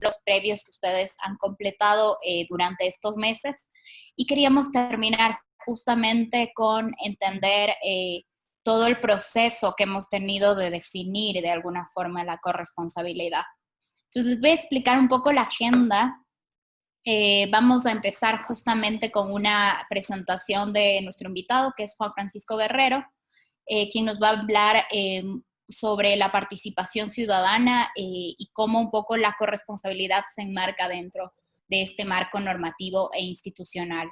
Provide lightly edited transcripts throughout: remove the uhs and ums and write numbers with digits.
los previos que ustedes han completado durante estos meses. Y queríamos terminar justamente con entender todo el proceso que hemos tenido de definir de alguna forma la corresponsabilidad. Entonces les voy a explicar un poco la agenda. Vamos a empezar justamente con una presentación de nuestro invitado, que es Juan Francisco Guerrero, quien nos va a hablar sobre la participación ciudadana y cómo un poco la corresponsabilidad se enmarca dentro de este marco normativo e institucional.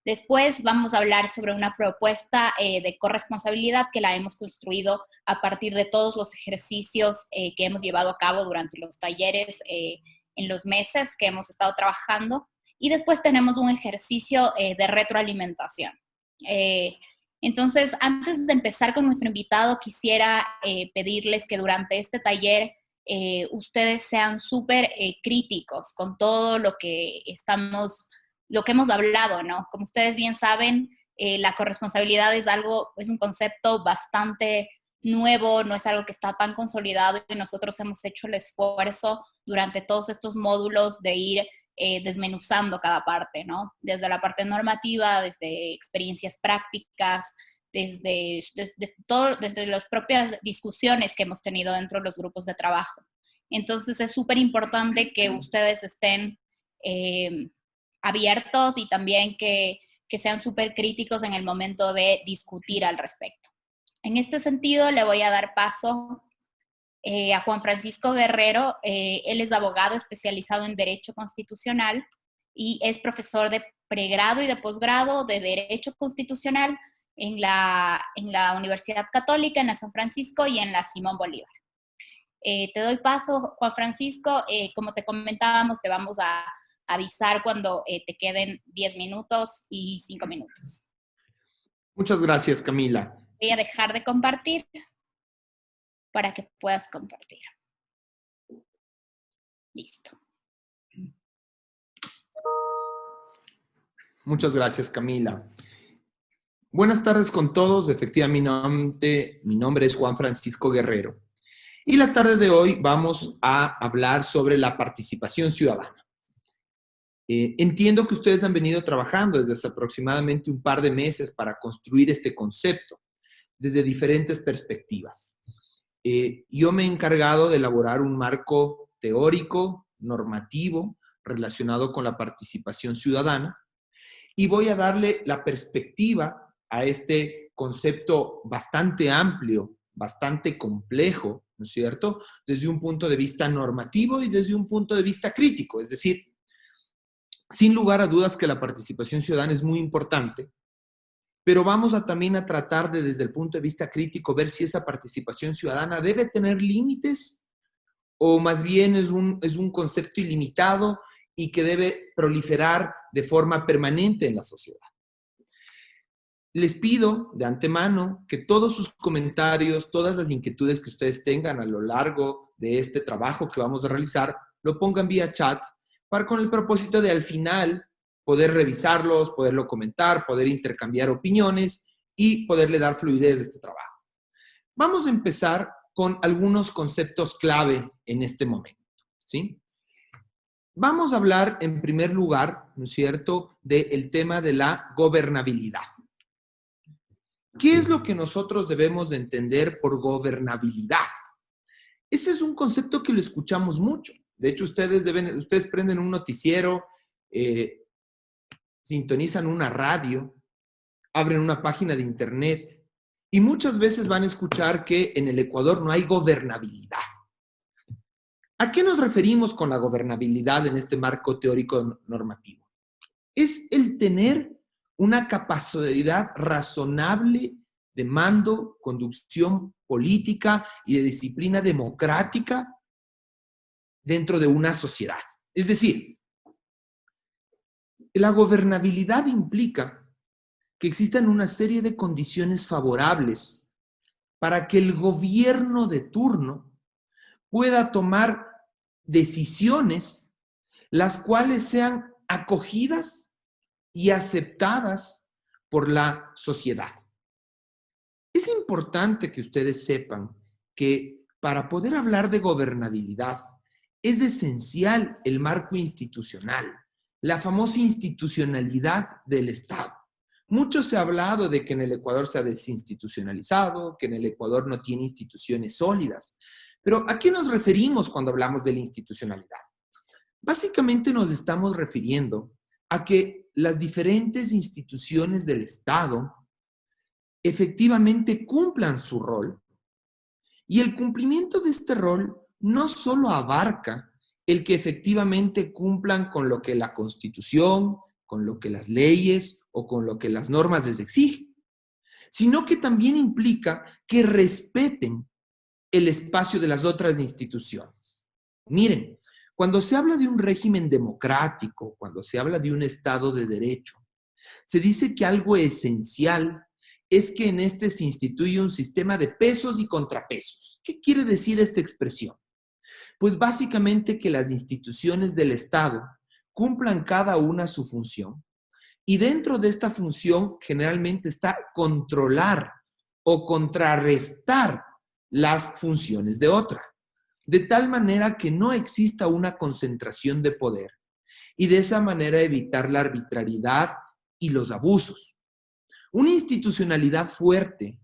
Después vamos a hablar sobre una propuesta de corresponsabilidad que la hemos construido a partir de todos los ejercicios que hemos llevado a cabo durante los talleres en los meses que hemos estado trabajando. Y después tenemos un ejercicio de retroalimentación. Entonces, antes de empezar con nuestro invitado, quisiera pedirles que durante este taller ustedes sean súper críticos con todo lo que hemos hablado, ¿no? Como ustedes bien saben, la corresponsabilidad es un concepto bastante nuevo, no es algo que está tan consolidado y nosotros hemos hecho el esfuerzo durante todos estos módulos de ir desmenuzando cada parte, ¿no? Desde la parte normativa, desde experiencias prácticas, desde las propias discusiones que hemos tenido dentro de los grupos de trabajo. Entonces es súper importante que ustedes estén abiertos y también que sean súper críticos en el momento de discutir al respecto. En este sentido, le voy a dar paso a Juan Francisco Guerrero. Él es abogado especializado en Derecho Constitucional y es profesor de pregrado y de posgrado de Derecho Constitucional en la Universidad Católica, en la San Francisco y en la Simón Bolívar. Te doy paso, Juan Francisco. Como te comentábamos, te vamos a avisar cuando te queden 10 minutos y 5 minutos. Muchas gracias, Camila. Voy a dejar de compartir para que puedas compartir. Listo. Muchas gracias, Camila. Buenas tardes con todos. Efectivamente, mi nombre es Juan Francisco Guerrero. Y la tarde de hoy vamos a hablar sobre la participación ciudadana. Entiendo que ustedes han venido trabajando desde hace aproximadamente un par de meses para construir este concepto desde diferentes perspectivas. Yo me he encargado de elaborar un marco teórico, normativo, relacionado con la participación ciudadana, y voy a darle la perspectiva a este concepto bastante amplio, bastante complejo, ¿no es cierto?, desde un punto de vista normativo y desde un punto de vista crítico. Es decir, sin lugar a dudas que la participación ciudadana es muy importante, pero vamos también a tratar de, desde el punto de vista crítico, ver si esa participación ciudadana debe tener límites o más bien es un concepto ilimitado y que debe proliferar de forma permanente en la sociedad. Les pido de antemano que todos sus comentarios, todas las inquietudes que ustedes tengan a lo largo de este trabajo que vamos a realizar, lo pongan vía chat con el propósito de al final poder revisarlos, poderlo comentar, poder intercambiar opiniones y poderle dar fluidez a este trabajo. Vamos a empezar con algunos conceptos clave en este momento, ¿sí? Vamos a hablar en primer lugar, ¿no es cierto?, del tema de la gobernabilidad. ¿Qué es lo que nosotros debemos de entender por gobernabilidad? Ese es un concepto que lo escuchamos mucho. De hecho, ustedes prenden un noticiero, sintonizan una radio, abren una página de internet y muchas veces van a escuchar que en el Ecuador no hay gobernabilidad. ¿A qué nos referimos con la gobernabilidad en este marco teórico normativo? Es el tener una capacidad razonable de mando, conducción política y de disciplina democrática dentro de una sociedad. Es decir, la gobernabilidad implica que existan una serie de condiciones favorables para que el gobierno de turno pueda tomar decisiones las cuales sean acogidas y aceptadas por la sociedad. Es importante que ustedes sepan que para poder hablar de gobernabilidad es esencial el marco institucional, la famosa institucionalidad del Estado. Mucho se ha hablado de que en el Ecuador se ha desinstitucionalizado, que en el Ecuador no tiene instituciones sólidas. Pero ¿a qué nos referimos cuando hablamos de la institucionalidad? Básicamente nos estamos refiriendo a que las diferentes instituciones del Estado efectivamente cumplan su rol, y el cumplimiento de este rol no solo abarca el que efectivamente cumplan con lo que la Constitución, con lo que las leyes o con lo que las normas les exigen, sino que también implica que respeten el espacio de las otras instituciones. Miren, cuando se habla de un régimen democrático, cuando se habla de un Estado de Derecho, se dice que algo esencial es que en este se instituye un sistema de pesos y contrapesos. ¿Qué quiere decir esta expresión? Pues básicamente que las instituciones del Estado cumplan cada una su función, y dentro de esta función generalmente está controlar o contrarrestar las funciones de otra, de tal manera que no exista una concentración de poder y de esa manera evitar la arbitrariedad y los abusos. Una institucionalidad fuerte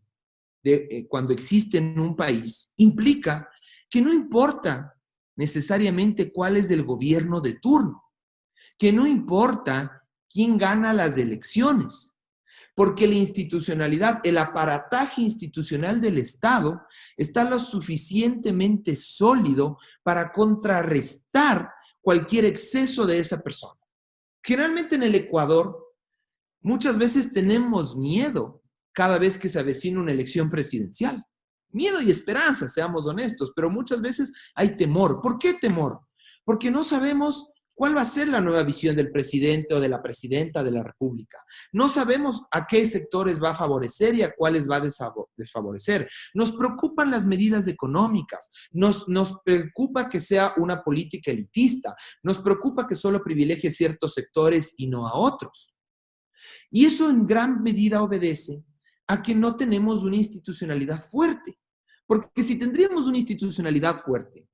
cuando existe en un país implica que no importa necesariamente cuál es el gobierno de turno, que no importa quién gana las elecciones, porque la institucionalidad, el aparataje institucional del Estado está lo suficientemente sólido para contrarrestar cualquier exceso de esa persona. Generalmente en el Ecuador, muchas veces tenemos miedo cada vez que se avecina una elección presidencial. Miedo y esperanza, seamos honestos, pero muchas veces hay temor. ¿Por qué temor? Porque no sabemos cuál va a ser la nueva visión del presidente o de la presidenta de la República. No sabemos a qué sectores va a favorecer y a cuáles va a desfavorecer. Nos preocupan las medidas económicas, nos preocupa que sea una política elitista, nos preocupa que solo privilegie ciertos sectores y no a otros. Y eso en gran medida obedece a que no tenemos una institucionalidad fuerte. Porque si tendríamos una institucionalidad fuerte,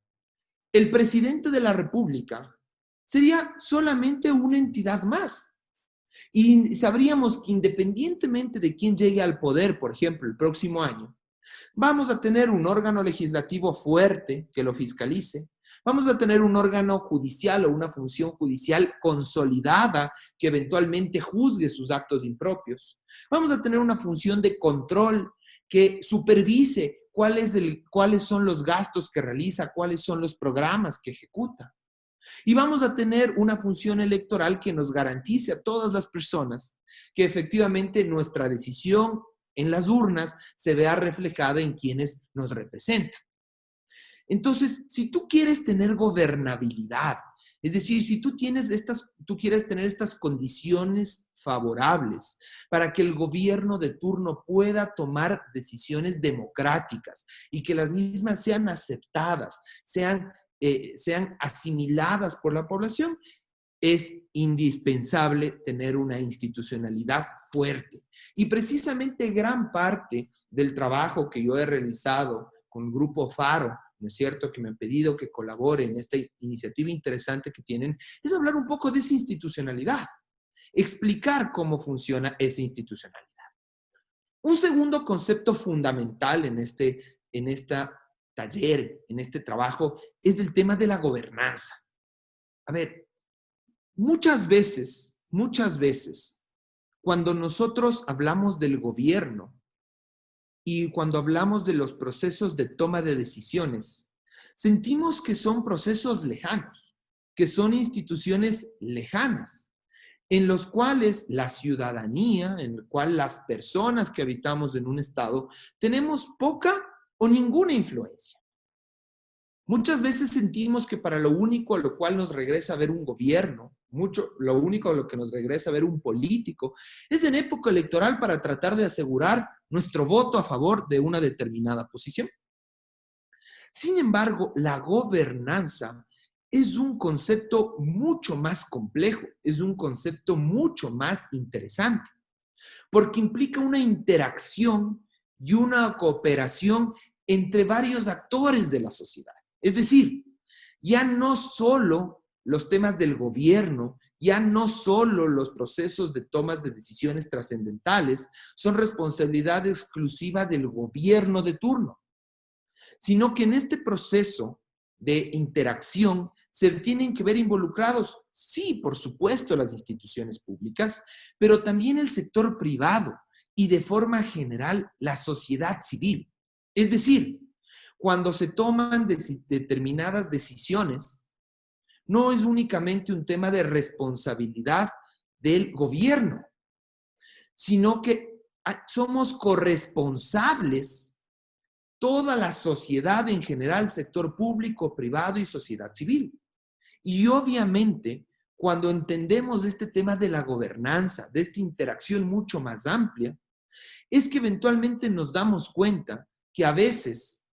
el presidente de la República sería solamente una entidad más. Y sabríamos que independientemente de quién llegue al poder, por ejemplo, el próximo año, vamos a tener un órgano legislativo fuerte que lo fiscalice, vamos a tener un órgano judicial o una función judicial consolidada que eventualmente juzgue sus actos impropios, vamos a tener una función de control que supervise cuáles son los gastos que realiza, cuáles son los programas que ejecuta. Y vamos a tener una función electoral que nos garantice a todas las personas que efectivamente nuestra decisión en las urnas se vea reflejada en quienes nos representan. Entonces, si tú quieres tener gobernabilidad, es decir, si tú quieres tener estas condiciones favorables para que el gobierno de turno pueda tomar decisiones democráticas y que las mismas sean aceptadas, sean asimiladas por la población, es indispensable tener una institucionalidad fuerte. Y precisamente gran parte del trabajo que yo he realizado con el Grupo Faro, ¿no es cierto?, que me han pedido que colabore en esta iniciativa interesante que tienen, es hablar un poco de esa institucionalidad, explicar cómo funciona esa institucionalidad. Un segundo concepto fundamental en este taller, en este trabajo, es el tema de la gobernanza. A ver, muchas veces, cuando nosotros hablamos del gobierno y cuando hablamos de los procesos de toma de decisiones, sentimos que son procesos lejanos, que son instituciones lejanas, en los cuales la ciudadanía, en el cual las personas que habitamos en un estado, tenemos poca o ninguna influencia. Muchas veces sentimos que para lo único a lo cual nos regresa a ver un gobierno, lo único a lo que nos regresa a ver un político, es en época electoral para tratar de asegurar nuestro voto a favor de una determinada posición. Sin embargo, la gobernanza es un concepto mucho más complejo, es un concepto mucho más interesante, porque implica una interacción y una cooperación entre varios actores de la sociedad. Es decir, Ya no solo los temas del gobierno, ya no solo los procesos de tomas de decisiones trascendentales son responsabilidad exclusiva del gobierno de turno, sino que en este proceso de interacción se tienen que ver involucrados, sí, por supuesto, las instituciones públicas, pero también el sector privado y de forma general la sociedad civil. Es decir, cuando se toman determinadas decisiones, no es únicamente un tema de responsabilidad del gobierno, sino que somos corresponsables toda la sociedad en general, sector público, privado y sociedad civil. Y obviamente, cuando entendemos este tema de la gobernanza, de esta interacción mucho más amplia, es que eventualmente nos damos cuenta que a veces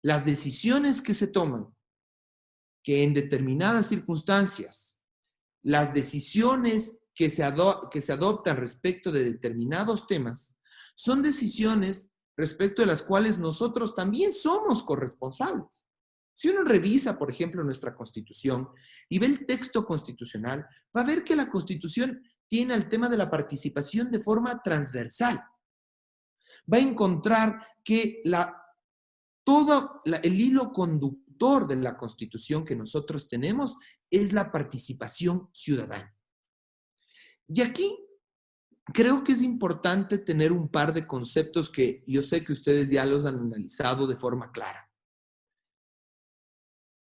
las decisiones que se toman, que en determinadas circunstancias, las decisiones que se adoptan respecto de determinados temas, son decisiones respecto de las cuales nosotros también somos corresponsables. Si uno revisa, por ejemplo, nuestra Constitución y ve el texto constitucional, va a ver que la Constitución tiene el tema de la participación de forma transversal. Va a encontrar que todo el hilo conductor de la Constitución que nosotros tenemos es la participación ciudadana. Y aquí creo que es importante tener un par de conceptos que yo sé que ustedes ya los han analizado de forma clara.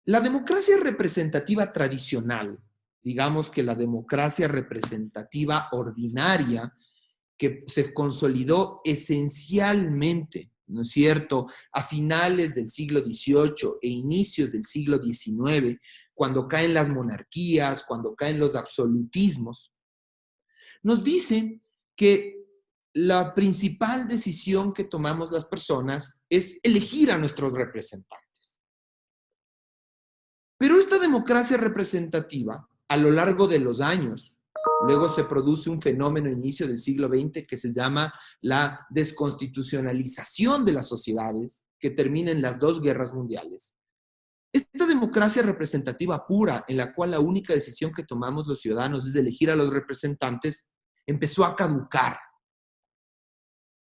La democracia representativa tradicional, digamos que la democracia representativa ordinaria, que se consolidó esencialmente, ¿no es cierto?, a finales del siglo XVIII e inicios del siglo XIX, cuando caen las monarquías, cuando caen los absolutismos, nos dice que la principal decisión que tomamos las personas es elegir a nuestros representantes. Pero esta democracia representativa, a lo largo de los años, luego se produce un fenómeno a inicio del siglo XX que se llama la desconstitucionalización de las sociedades, que termina en las dos guerras mundiales. Esta democracia representativa pura, en la cual la única decisión que tomamos los ciudadanos es elegir a los representantes, empezó a caducar,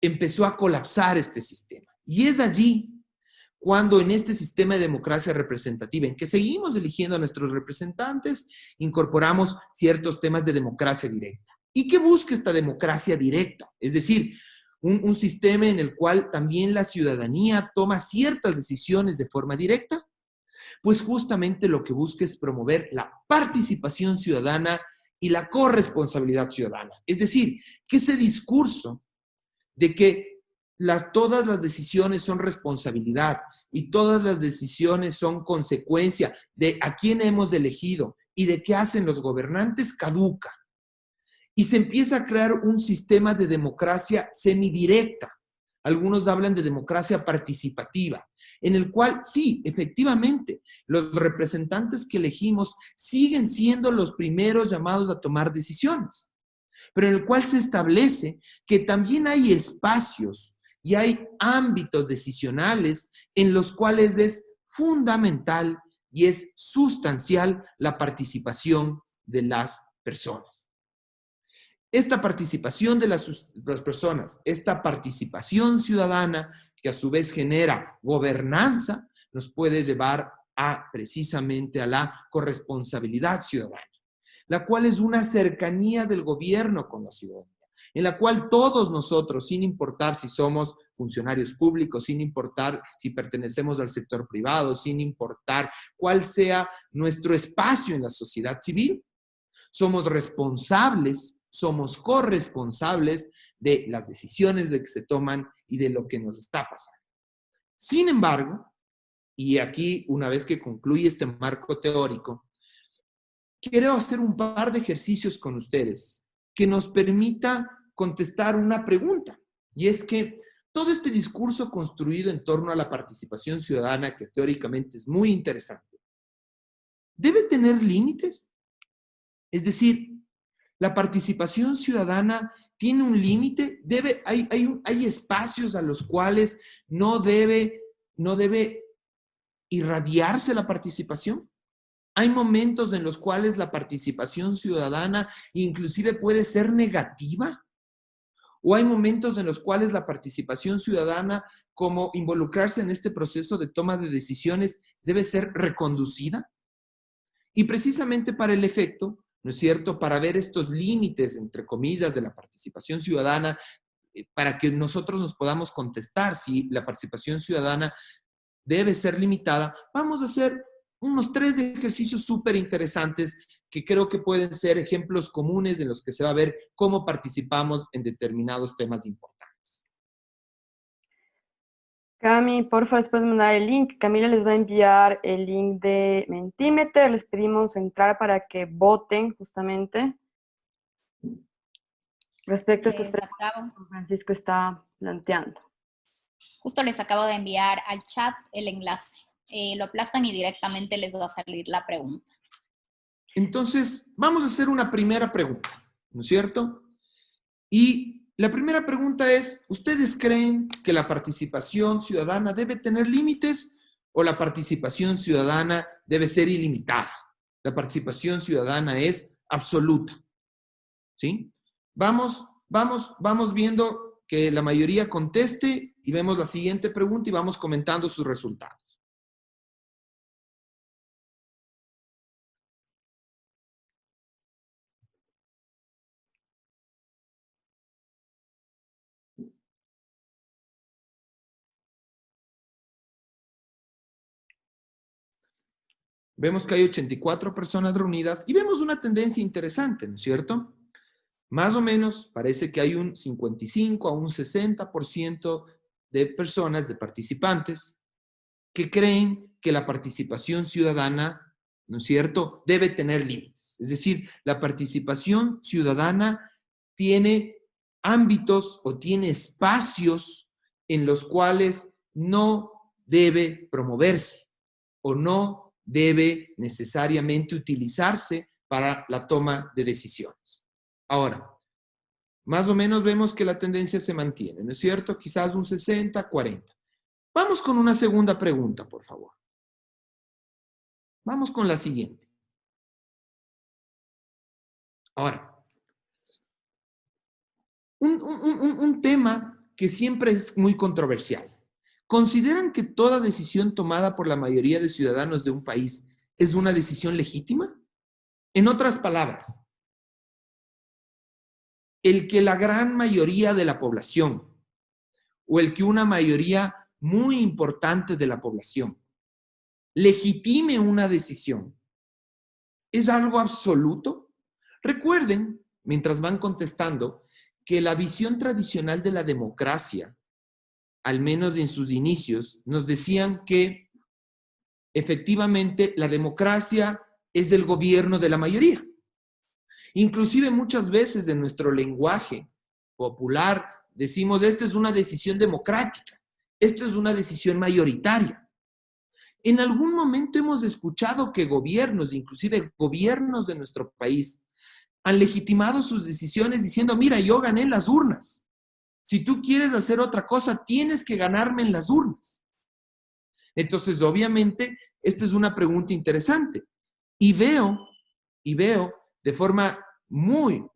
empezó a colapsar este sistema. Y es allí cuando en este sistema de democracia representativa, en que seguimos eligiendo a nuestros representantes, incorporamos ciertos temas de democracia directa. ¿Y qué busca esta democracia directa? Es decir, un sistema en el cual también la ciudadanía toma ciertas decisiones de forma directa, pues justamente lo que busca es promover la participación ciudadana y la corresponsabilidad ciudadana. Es decir, que ese discurso de que todas las decisiones son responsabilidad y todas las decisiones son consecuencia de a quién hemos elegido y de qué hacen los gobernantes, caduca. Y se empieza a crear un sistema de democracia semidirecta. Algunos hablan de democracia participativa, en el cual sí, efectivamente, los representantes que elegimos siguen siendo los primeros llamados a tomar decisiones, pero en el cual se establece que también hay espacios y hay ámbitos decisionales en los cuales es fundamental y es sustancial la participación de las personas. Esta participación de las personas, esta participación ciudadana que a su vez genera gobernanza, nos puede llevar precisamente a la corresponsabilidad ciudadana, la cual es una cercanía del gobierno con la ciudadanía, en la cual todos nosotros, sin importar si somos funcionarios públicos, sin importar si pertenecemos al sector privado, sin importar cuál sea nuestro espacio en la sociedad civil, somos responsables, somos corresponsables de las decisiones que se toman y de lo que nos está pasando. Sin embargo, y aquí una vez que concluye este marco teórico, quiero hacer un par de ejercicios con ustedes que nos permita contestar una pregunta. Y es que todo este discurso construido en torno a la participación ciudadana, que teóricamente es muy interesante, ¿debe tener límites? Es decir, la participación ciudadana tiene un límite, hay espacios a los cuales no debe irradiarse la participación. Hay momentos en los cuales la participación ciudadana inclusive puede ser negativa. O hay momentos en los cuales la participación ciudadana, como involucrarse en este proceso de toma de decisiones, debe ser reconducida. Y precisamente para el efecto, ¿no es cierto?, para ver estos límites, entre comillas, de la participación ciudadana, para que nosotros nos podamos contestar si la participación ciudadana debe ser limitada, vamos a hacer unos 3 ejercicios súper interesantes que creo que pueden ser ejemplos comunes en los que se va a ver cómo participamos en determinados temas importantes. Cami, porfa, después de mandar el link. Camila les va a enviar el link de Mentimeter. Les pedimos entrar para que voten justamente respecto a estas preguntas que Francisco está planteando. Justo les acabo de enviar al chat el enlace. Lo aplastan y directamente les va a salir la pregunta. Entonces, vamos a hacer una primera pregunta, ¿no es cierto? Y la primera pregunta es, ¿ustedes creen que la participación ciudadana debe tener límites o la participación ciudadana debe ser ilimitada? La participación ciudadana es absoluta, ¿sí? Vamos viendo que la mayoría conteste y vemos la siguiente pregunta y vamos comentando sus resultados. Vemos que hay 84 personas reunidas y vemos una tendencia interesante, ¿no es cierto? Más o menos parece que hay un 55 a un 60% de personas, de participantes, que creen que la participación ciudadana, ¿no es cierto?, debe tener límites. Es decir, la participación ciudadana tiene ámbitos o tiene espacios en los cuales no debe promoverse o no debe necesariamente utilizarse para la toma de decisiones. Ahora, más o menos vemos que la tendencia se mantiene, ¿no es cierto? Quizás un 60-40. Vamos con una segunda pregunta, por favor. Vamos con la siguiente. Ahora, un tema que siempre es muy controversial. ¿Consideran que toda decisión tomada por la mayoría de ciudadanos de un país es una decisión legítima? En otras palabras, el que la gran mayoría de la población o el que una mayoría muy importante de la población legitime una decisión, ¿es algo absoluto? Recuerden, mientras van contestando, que la visión tradicional de la democracia, al menos en sus inicios, nos decían que efectivamente la democracia es el gobierno de la mayoría. Inclusive muchas veces en nuestro lenguaje popular decimos, esta es una decisión democrática, esto es una decisión mayoritaria. En algún momento hemos escuchado que gobiernos, inclusive gobiernos de nuestro país, han legitimado sus decisiones diciendo, mira, yo gané en las urnas. Si tú quieres hacer otra cosa, tienes que ganarme en las urnas. Entonces, obviamente, esta es una pregunta interesante. Y veo de forma muy,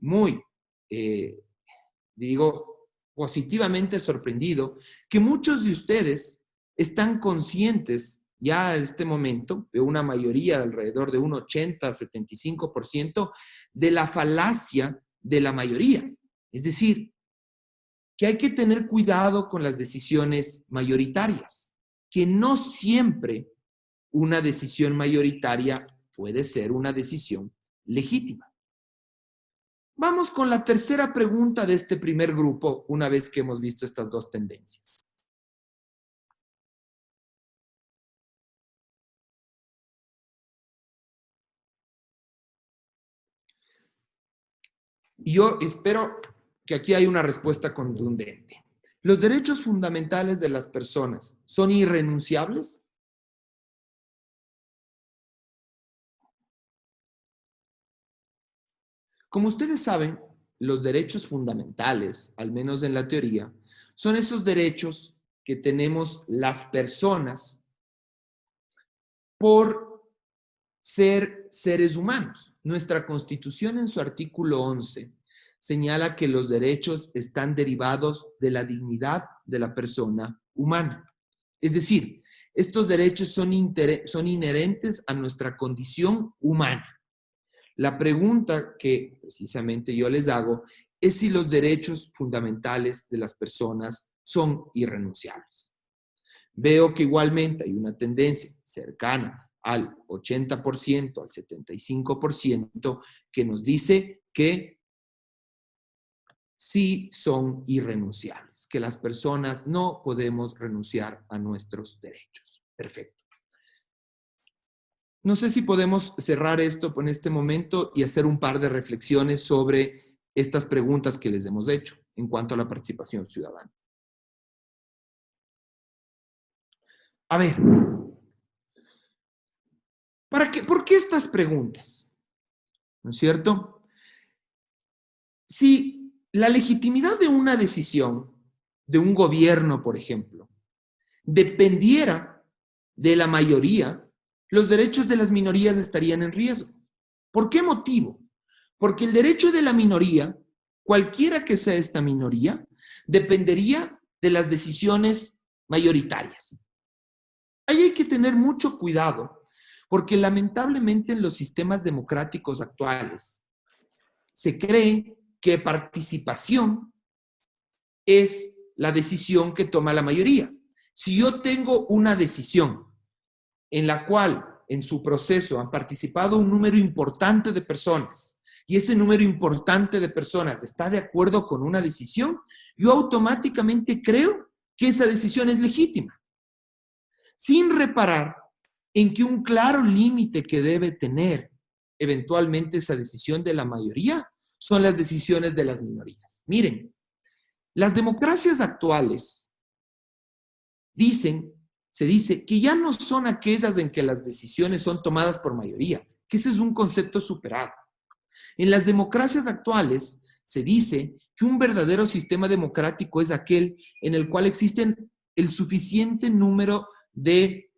digo, positivamente sorprendido, que muchos de ustedes están conscientes ya en este momento, de una mayoría de alrededor de un 80-75%, de la falacia de la mayoría. Es decir, que hay que tener cuidado con las decisiones mayoritarias, que no siempre una decisión mayoritaria puede ser una decisión legítima. Vamos con la tercera pregunta de este primer grupo, una vez que hemos visto estas dos tendencias. Yo espero que aquí hay una respuesta contundente. ¿Los derechos fundamentales de las personas son irrenunciables? Como ustedes saben, los derechos fundamentales, al menos en la teoría, son esos derechos que tenemos las personas por ser seres humanos. Nuestra Constitución en su artículo 11 señala que los derechos están derivados de la dignidad de la persona humana. Es decir, estos derechos son inherentes a nuestra condición humana. La pregunta que precisamente yo les hago es si los derechos fundamentales de las personas son irrenunciables. Veo que igualmente hay una tendencia cercana al 80%, al 75%, que nos dice que sí son irrenunciables, que las personas no podemos renunciar a nuestros derechos. Perfecto. No sé si podemos cerrar esto en este momento y hacer un par de reflexiones sobre estas preguntas que les hemos hecho en cuanto a la participación ciudadana. A ver, ¿por qué estas preguntas? ¿No es cierto? Si la legitimidad de una decisión de un gobierno, por ejemplo, dependiera de la mayoría, los derechos de las minorías estarían en riesgo. ¿Por qué motivo? Porque el derecho de la minoría, cualquiera que sea esta minoría, dependería de las decisiones mayoritarias. Ahí hay que tener mucho cuidado, porque lamentablemente en los sistemas democráticos actuales se cree que participación es la decisión que toma la mayoría. Si yo tengo una decisión en la cual en su proceso han participado un número importante de personas y ese número importante de personas está de acuerdo con una decisión, yo automáticamente creo que esa decisión es legítima, sin reparar en que un claro límite que debe tener eventualmente esa decisión de la mayoría son las decisiones de las minorías. Miren, las democracias actuales se dice que ya no son aquellas en que las decisiones son tomadas por mayoría, que ese es un concepto superado. En las democracias actuales se dice que un verdadero sistema democrático es aquel en el cual existen el suficiente número de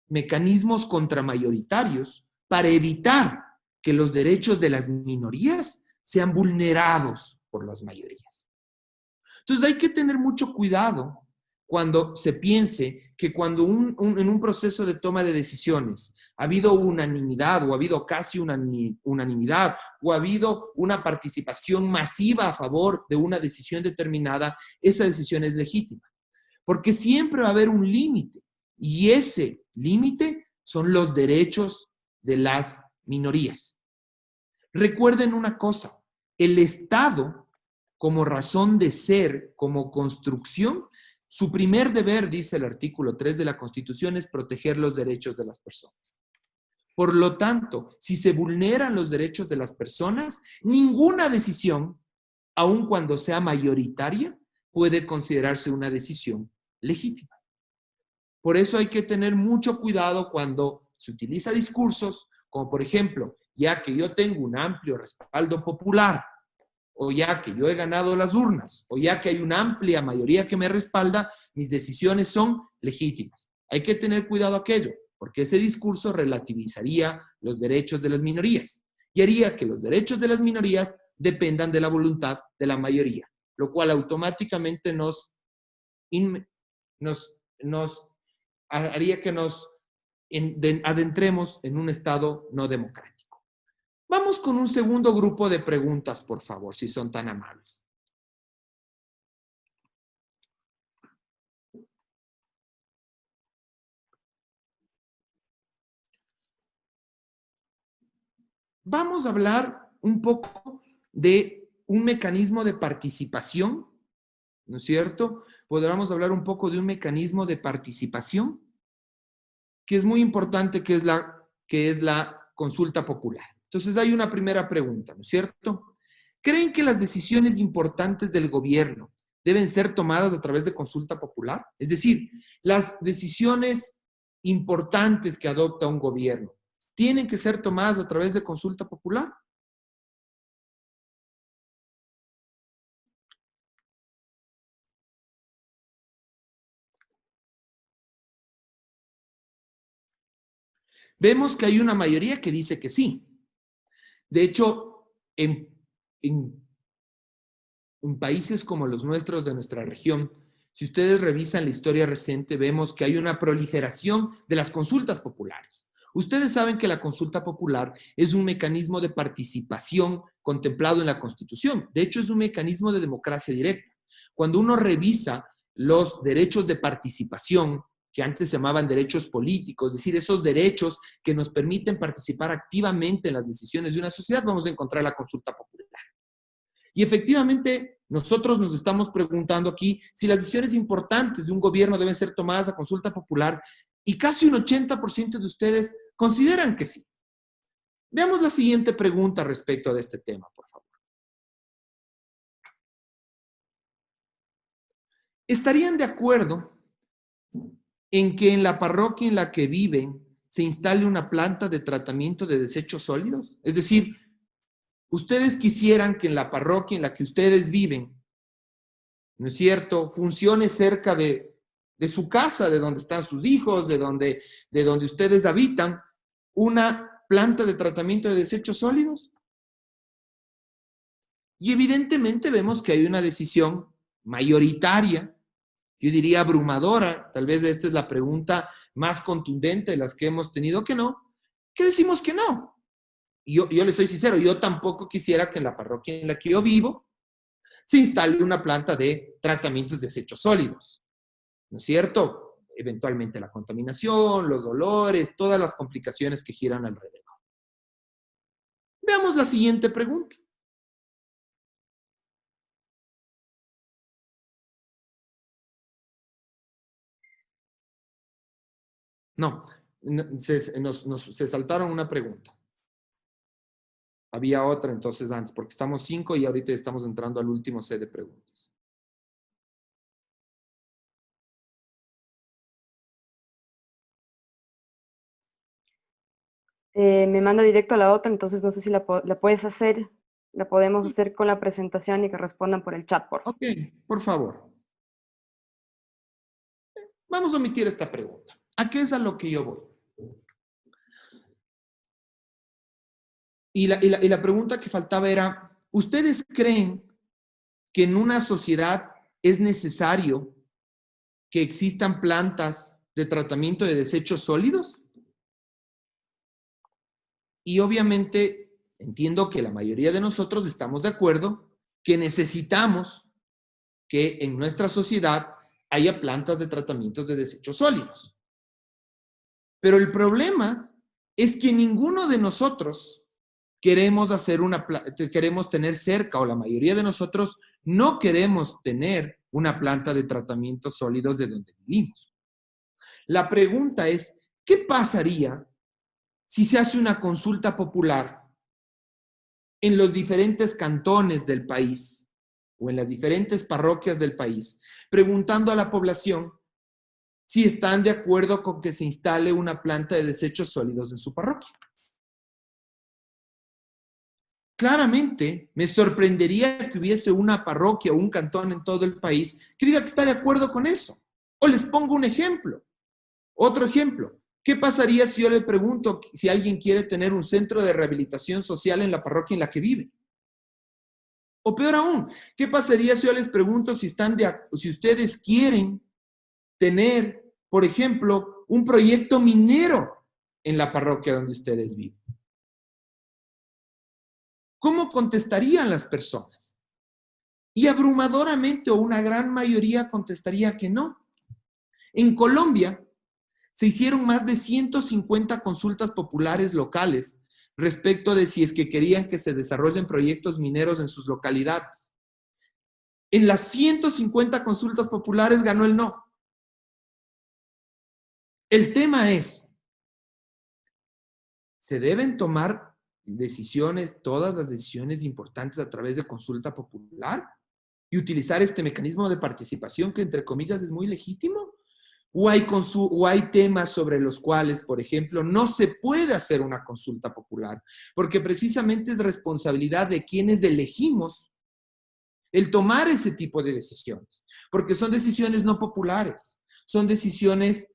mecanismos contramayoritarios para evitar que los derechos de las minorías sean vulnerados por las mayorías. Entonces hay que tener mucho cuidado cuando se piense que cuando en un proceso de toma de decisiones ha habido unanimidad o ha habido casi unanimidad o ha habido una participación masiva a favor de una decisión determinada, esa decisión es legítima. Porque siempre va a haber un límite y ese límite son los derechos de las minorías. Recuerden una cosa, el Estado, como razón de ser, como construcción, su primer deber, dice el artículo 3 de la Constitución, es proteger los derechos de las personas. Por lo tanto, si se vulneran los derechos de las personas, ninguna decisión, aun cuando sea mayoritaria, puede considerarse una decisión legítima. Por eso hay que tener mucho cuidado cuando se utiliza discursos como, por ejemplo, ya que yo tengo un amplio respaldo popular, o ya que yo he ganado las urnas, o ya que hay una amplia mayoría que me respalda, mis decisiones son legítimas. Hay que tener cuidado aquello, porque ese discurso relativizaría los derechos de las minorías y haría que los derechos de las minorías dependan de la voluntad de la mayoría, lo cual automáticamente nos haría que nos adentremos en un estado no democrático. Vamos con un segundo grupo de preguntas, por favor, si son tan amables. Vamos a hablar un poco de un mecanismo de participación, ¿no es cierto? Podríamos hablar un poco de un mecanismo de participación que es muy importante, que es la consulta popular. Entonces hay una primera pregunta, ¿no es cierto? ¿Creen que las decisiones importantes del gobierno deben ser tomadas a través de consulta popular? Es decir, las decisiones importantes que adopta un gobierno tienen que ser tomadas a través de consulta popular. vemos que hay una mayoría que dice que sí. De hecho, en países como los nuestros de nuestra región, si ustedes revisan la historia reciente, vemos que hay una proliferación de las consultas populares. Ustedes saben que la consulta popular es un mecanismo de participación contemplado en la Constitución. De hecho, es un mecanismo de democracia directa. Cuando uno revisa los derechos de participación, que antes se llamaban derechos políticos, es decir, esos derechos que nos permiten participar activamente en las decisiones de una sociedad, vamos a encontrar la consulta popular. Y efectivamente, nosotros nos estamos preguntando aquí si las decisiones importantes de un gobierno deben ser tomadas a consulta popular, y casi un 80% de ustedes consideran que sí. Veamos la siguiente pregunta respecto de este tema, por favor. ¿Estarían de acuerdo en que en la parroquia en la que viven se instale una planta de tratamiento de desechos sólidos? Es decir, ustedes quisieran que en la parroquia en la que ustedes viven, ¿no es cierto?, funcione cerca de su casa, de donde están sus hijos, de donde ustedes habitan, una planta de tratamiento de desechos sólidos. Y evidentemente vemos que hay una decisión mayoritaria, yo diría abrumadora, tal vez esta es la pregunta más contundente de las que hemos tenido que no, que decimos que no. Y yo les soy sincero, yo tampoco quisiera que en la parroquia en la que yo vivo se instale una planta de tratamientos de desechos sólidos, ¿no es cierto? Eventualmente la contaminación, los dolores, todas las complicaciones que giran alrededor. Veamos la siguiente pregunta. No, se saltaron una pregunta. Había otra entonces antes, porque estamos 5 y ahorita estamos entrando al último set de preguntas. Me manda directo a la otra, entonces no sé si la puedes hacer, la podemos hacer con la presentación y que respondan por el chat, por favor. Ok, por favor. Vamos a omitir esta pregunta. ¿A qué es a lo que yo voy? Y la pregunta que faltaba era, ¿ustedes creen que en una sociedad es necesario que existan plantas de tratamiento de desechos sólidos? Y obviamente entiendo que la mayoría de nosotros estamos de acuerdo que necesitamos que en nuestra sociedad haya plantas de tratamientos de desechos sólidos. Pero el problema es que ninguno de nosotros queremos tener cerca, o la mayoría de nosotros no queremos tener una planta de tratamientos sólidos de donde vivimos. La pregunta es, ¿qué pasaría si se hace una consulta popular en los diferentes cantones del país o en las diferentes parroquias del país, preguntando a la población si están de acuerdo con que se instale una planta de desechos sólidos en su parroquia? Claramente, me sorprendería que hubiese una parroquia o un cantón en todo el país que diga que está de acuerdo con eso. O les pongo un ejemplo. Otro ejemplo. ¿Qué pasaría si yo le pregunto si alguien quiere tener un centro de rehabilitación social en la parroquia en la que vive? O peor aún, ¿qué pasaría si yo les pregunto si ustedes quieren tener, por ejemplo, un proyecto minero en la parroquia donde ustedes viven? ¿Cómo contestarían las personas? Y abrumadoramente, o una gran mayoría, contestaría que no. En Colombia se hicieron más de 150 consultas populares locales respecto de si es que querían que se desarrollen proyectos mineros en sus localidades. En las 150 consultas populares ganó el no. El tema es, ¿se deben tomar decisiones, todas las decisiones importantes a través de consulta popular y utilizar este mecanismo de participación que entre comillas es muy legítimo? ¿O hay temas sobre los cuales, por ejemplo, no se puede hacer una consulta popular? Porque precisamente es responsabilidad de quienes elegimos el tomar ese tipo de decisiones. Porque son decisiones no populares, son decisiones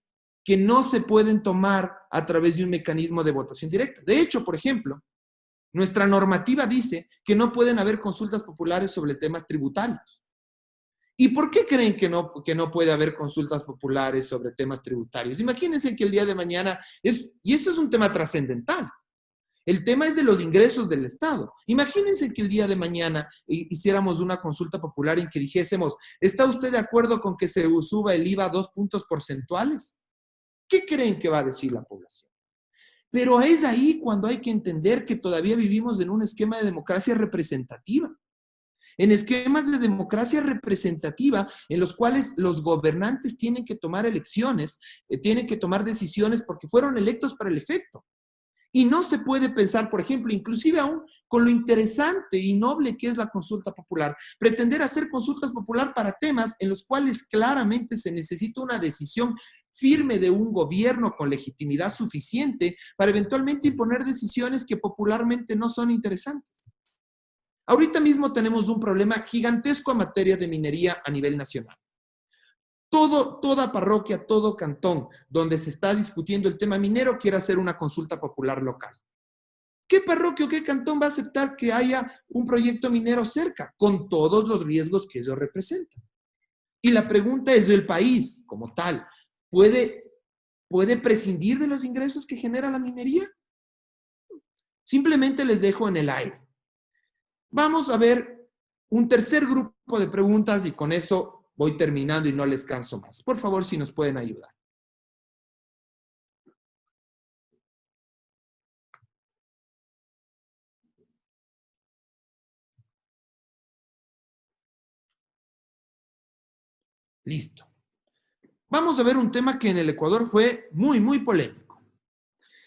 que no se pueden tomar a través de un mecanismo de votación directa. De hecho, por ejemplo, nuestra normativa dice que no pueden haber consultas populares sobre temas tributarios. ¿Y por qué creen que no puede haber consultas populares sobre temas tributarios? Imagínense que el día de mañana, y eso es un tema trascendental, el tema es de los ingresos del Estado. Imagínense que el día de mañana hiciéramos una consulta popular en que dijésemos, ¿está usted de acuerdo con que se suba el IVA a 2 puntos porcentuales? ¿Qué creen que va a decir la población? Pero es ahí cuando hay que entender que todavía vivimos en un esquema de democracia representativa. En esquemas de democracia representativa en los cuales los gobernantes tienen que tomar elecciones, tienen que tomar decisiones porque fueron electos para el efecto. Y no se puede pensar, por ejemplo, inclusive aún con lo interesante y noble que es la consulta popular, pretender hacer consultas popular para temas en los cuales claramente se necesita una decisión firme de un gobierno con legitimidad suficiente para eventualmente imponer decisiones que popularmente no son interesantes. Ahorita mismo tenemos un problema gigantesco en materia de minería a nivel nacional. Toda parroquia, todo cantón donde se está discutiendo el tema minero quiere hacer una consulta popular local. ¿Qué parroquia o qué cantón va a aceptar que haya un proyecto minero cerca, con todos los riesgos que eso representa? Y la pregunta es, ¿el país como tal puede prescindir de los ingresos que genera la minería? Simplemente les dejo en el aire. Vamos a ver un tercer grupo de preguntas y con eso voy terminando y no les canso más. Por favor, si nos pueden ayudar. Listo. Vamos a ver un tema que en el Ecuador fue muy, muy polémico.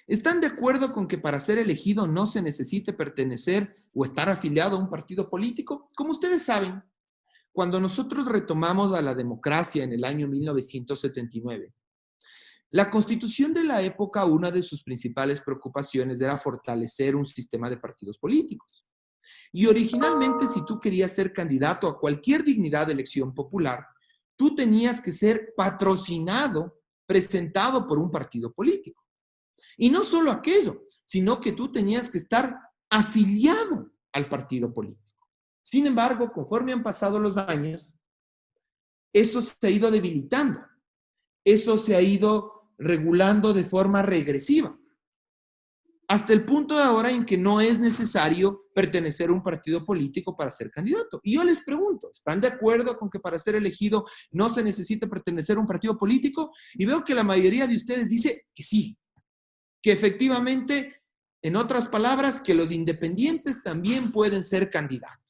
¿Están de acuerdo con que para ser elegido no se necesite pertenecer o estar afiliado a un partido político? Como ustedes saben, cuando nosotros retomamos a la democracia en el año 1979, la Constitución de la época, una de sus principales preocupaciones era fortalecer un sistema de partidos políticos. Y originalmente, si tú querías ser candidato a cualquier dignidad de elección popular, tú tenías que ser patrocinado, presentado por un partido político. Y no solo aquello, sino que tú tenías que estar afiliado al partido político. Sin embargo, conforme han pasado los años, eso se ha ido debilitando. Eso se ha ido regulando de forma regresiva. Hasta el punto de ahora en que no es necesario pertenecer a un partido político para ser candidato. Y yo les pregunto, ¿están de acuerdo con que para ser elegido no se necesita pertenecer a un partido político? Y veo que la mayoría de ustedes dice que sí, que efectivamente, en otras palabras, que los independientes también pueden ser candidatos.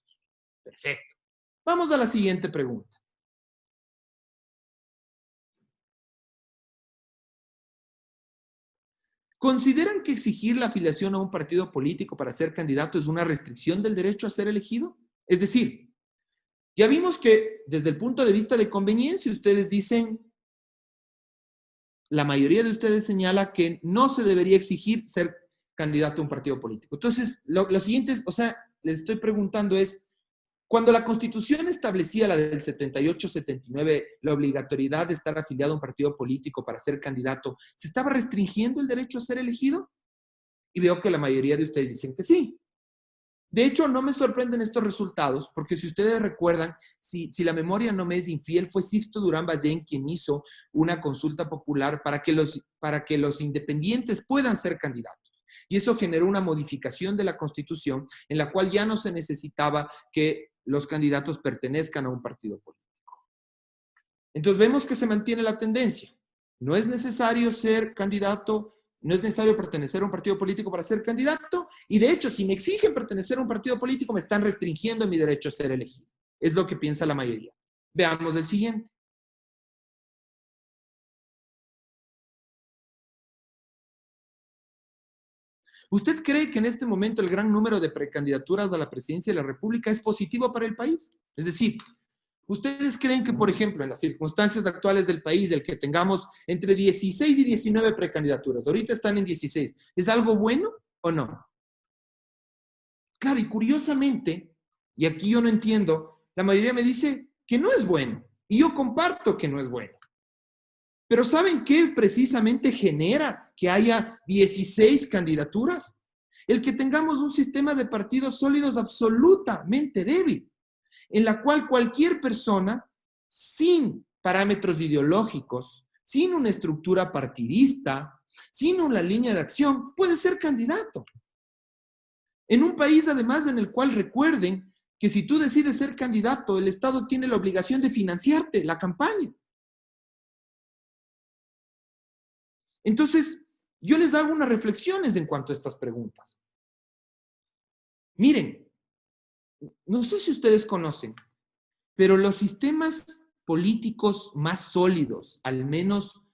Perfecto. Vamos a la siguiente pregunta. ¿Consideran que exigir la afiliación a un partido político para ser candidato es una restricción del derecho a ser elegido? Es decir, ya vimos que desde el punto de vista de conveniencia, ustedes dicen, la mayoría de ustedes señala que no se debería exigir ser candidato a un partido político. Entonces, lo siguiente es, o sea, les estoy preguntando es, cuando la Constitución establecía la del 78-79, la obligatoriedad de estar afiliado a un partido político para ser candidato, ¿se estaba restringiendo el derecho a ser elegido? Y veo que la mayoría de ustedes dicen que sí. De hecho, no me sorprenden estos resultados, porque si ustedes recuerdan, si la memoria no me es infiel, fue Sixto Durán Ballén quien hizo una consulta popular para que los independientes puedan ser candidatos. Y eso generó una modificación de la Constitución en la cual ya no se necesitaba que los candidatos pertenezcan a un partido político. Entonces vemos que se mantiene la tendencia. No es necesario ser candidato, no es necesario pertenecer a un partido político para ser candidato, y de hecho, si me exigen pertenecer a un partido político, me están restringiendo mi derecho a ser elegido. Es lo que piensa la mayoría. Veamos el siguiente. ¿Usted cree que en este momento el gran número de precandidaturas a la presidencia de la República es positivo para el país? Es decir, ¿ustedes creen que, por ejemplo, en las circunstancias actuales del país, el que tengamos entre 16 y 19 precandidaturas, ahorita están en 16, ¿es algo bueno o no? Claro, y curiosamente, y aquí yo no entiendo, la mayoría me dice que no es bueno, y yo comparto que no es bueno. Pero ¿saben qué precisamente genera que haya 16 candidaturas? El que tengamos un sistema de partidos sólidos absolutamente débil, en la cual cualquier persona, sin parámetros ideológicos, sin una estructura partidista, sin una línea de acción, puede ser candidato. En un país, además, en el cual recuerden que si tú decides ser candidato, el Estado tiene la obligación de financiarte la campaña. Entonces, yo les hago unas reflexiones en cuanto a estas preguntas. Miren, no sé si ustedes conocen, pero los sistemas políticos más sólidos, al menos,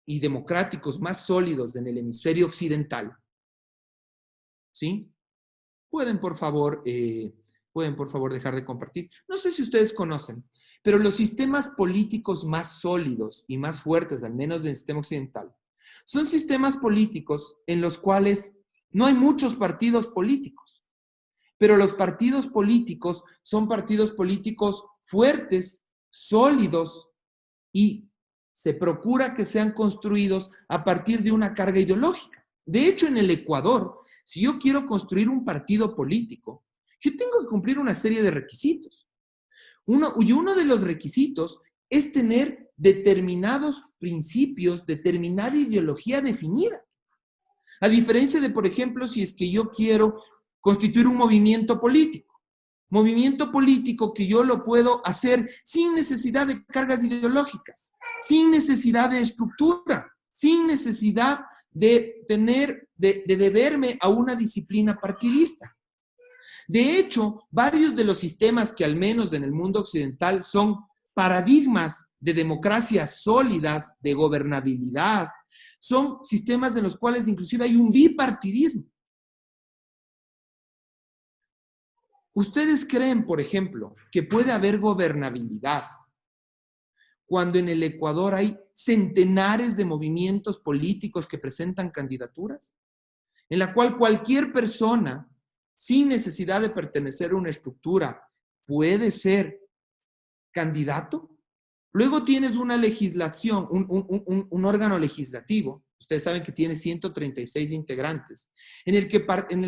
y democráticos más sólidos en el hemisferio occidental, ¿sí? Pueden por favor dejar de compartir. No sé si ustedes conocen, pero los sistemas políticos más sólidos y más fuertes, al menos del sistema occidental, son sistemas políticos en los cuales no hay muchos partidos políticos, pero los partidos políticos son partidos políticos fuertes, sólidos, y se procura que sean construidos a partir de una carga ideológica. De hecho, en el Ecuador, si yo quiero construir un partido político, yo tengo que cumplir una serie de requisitos. Uno de los requisitos es tener determinados principios, determinada ideología definida. A diferencia de, por ejemplo, si es que yo quiero constituir un movimiento político que yo lo puedo hacer sin necesidad de cargas ideológicas, sin necesidad de estructura, sin necesidad de deberme a una disciplina partidista. De hecho, varios de los sistemas que al menos en el mundo occidental son paradigmas de democracias sólidas, de gobernabilidad, son sistemas en los cuales inclusive hay un bipartidismo. ¿Ustedes creen, por ejemplo, que puede haber gobernabilidad cuando en el Ecuador hay centenares de movimientos políticos que presentan candidaturas? En la cual cualquier persona, sin necesidad de pertenecer a una estructura, puede ser candidato. Luego tienes una legislación, un órgano legislativo, ustedes saben que tiene 136 integrantes, en el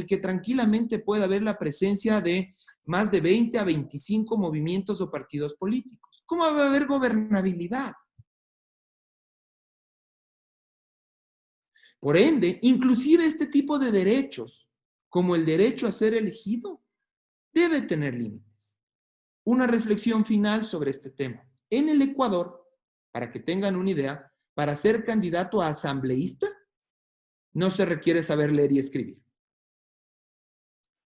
que tranquilamente puede haber la presencia de más de 20 a 25 movimientos o partidos políticos. ¿Cómo va a haber gobernabilidad? Por ende, inclusive este tipo de derechos, como el derecho a ser elegido, debe tener límites. Una reflexión final sobre este tema. En el Ecuador, para que tengan una idea, para ser candidato a asambleísta, no se requiere saber leer y escribir.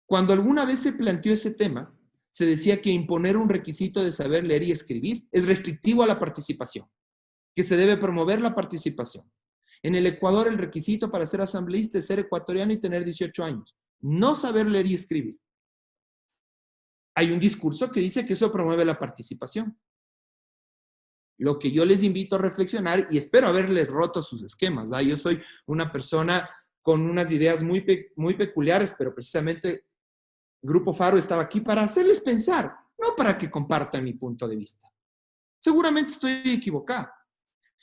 Cuando alguna vez se planteó ese tema, se decía que imponer un requisito de saber leer y escribir es restrictivo a la participación, que se debe promover la participación. En el Ecuador, el requisito para ser asambleísta es ser ecuatoriano y tener 18 años, no saber leer y escribir. Hay un discurso que dice que eso promueve la participación. Lo que yo les invito a reflexionar, y espero haberles roto sus esquemas, ¿da? Yo soy una persona con unas ideas muy peculiares, pero precisamente Grupo Faro estaba aquí para hacerles pensar, no para que compartan mi punto de vista. Seguramente estoy equivocado,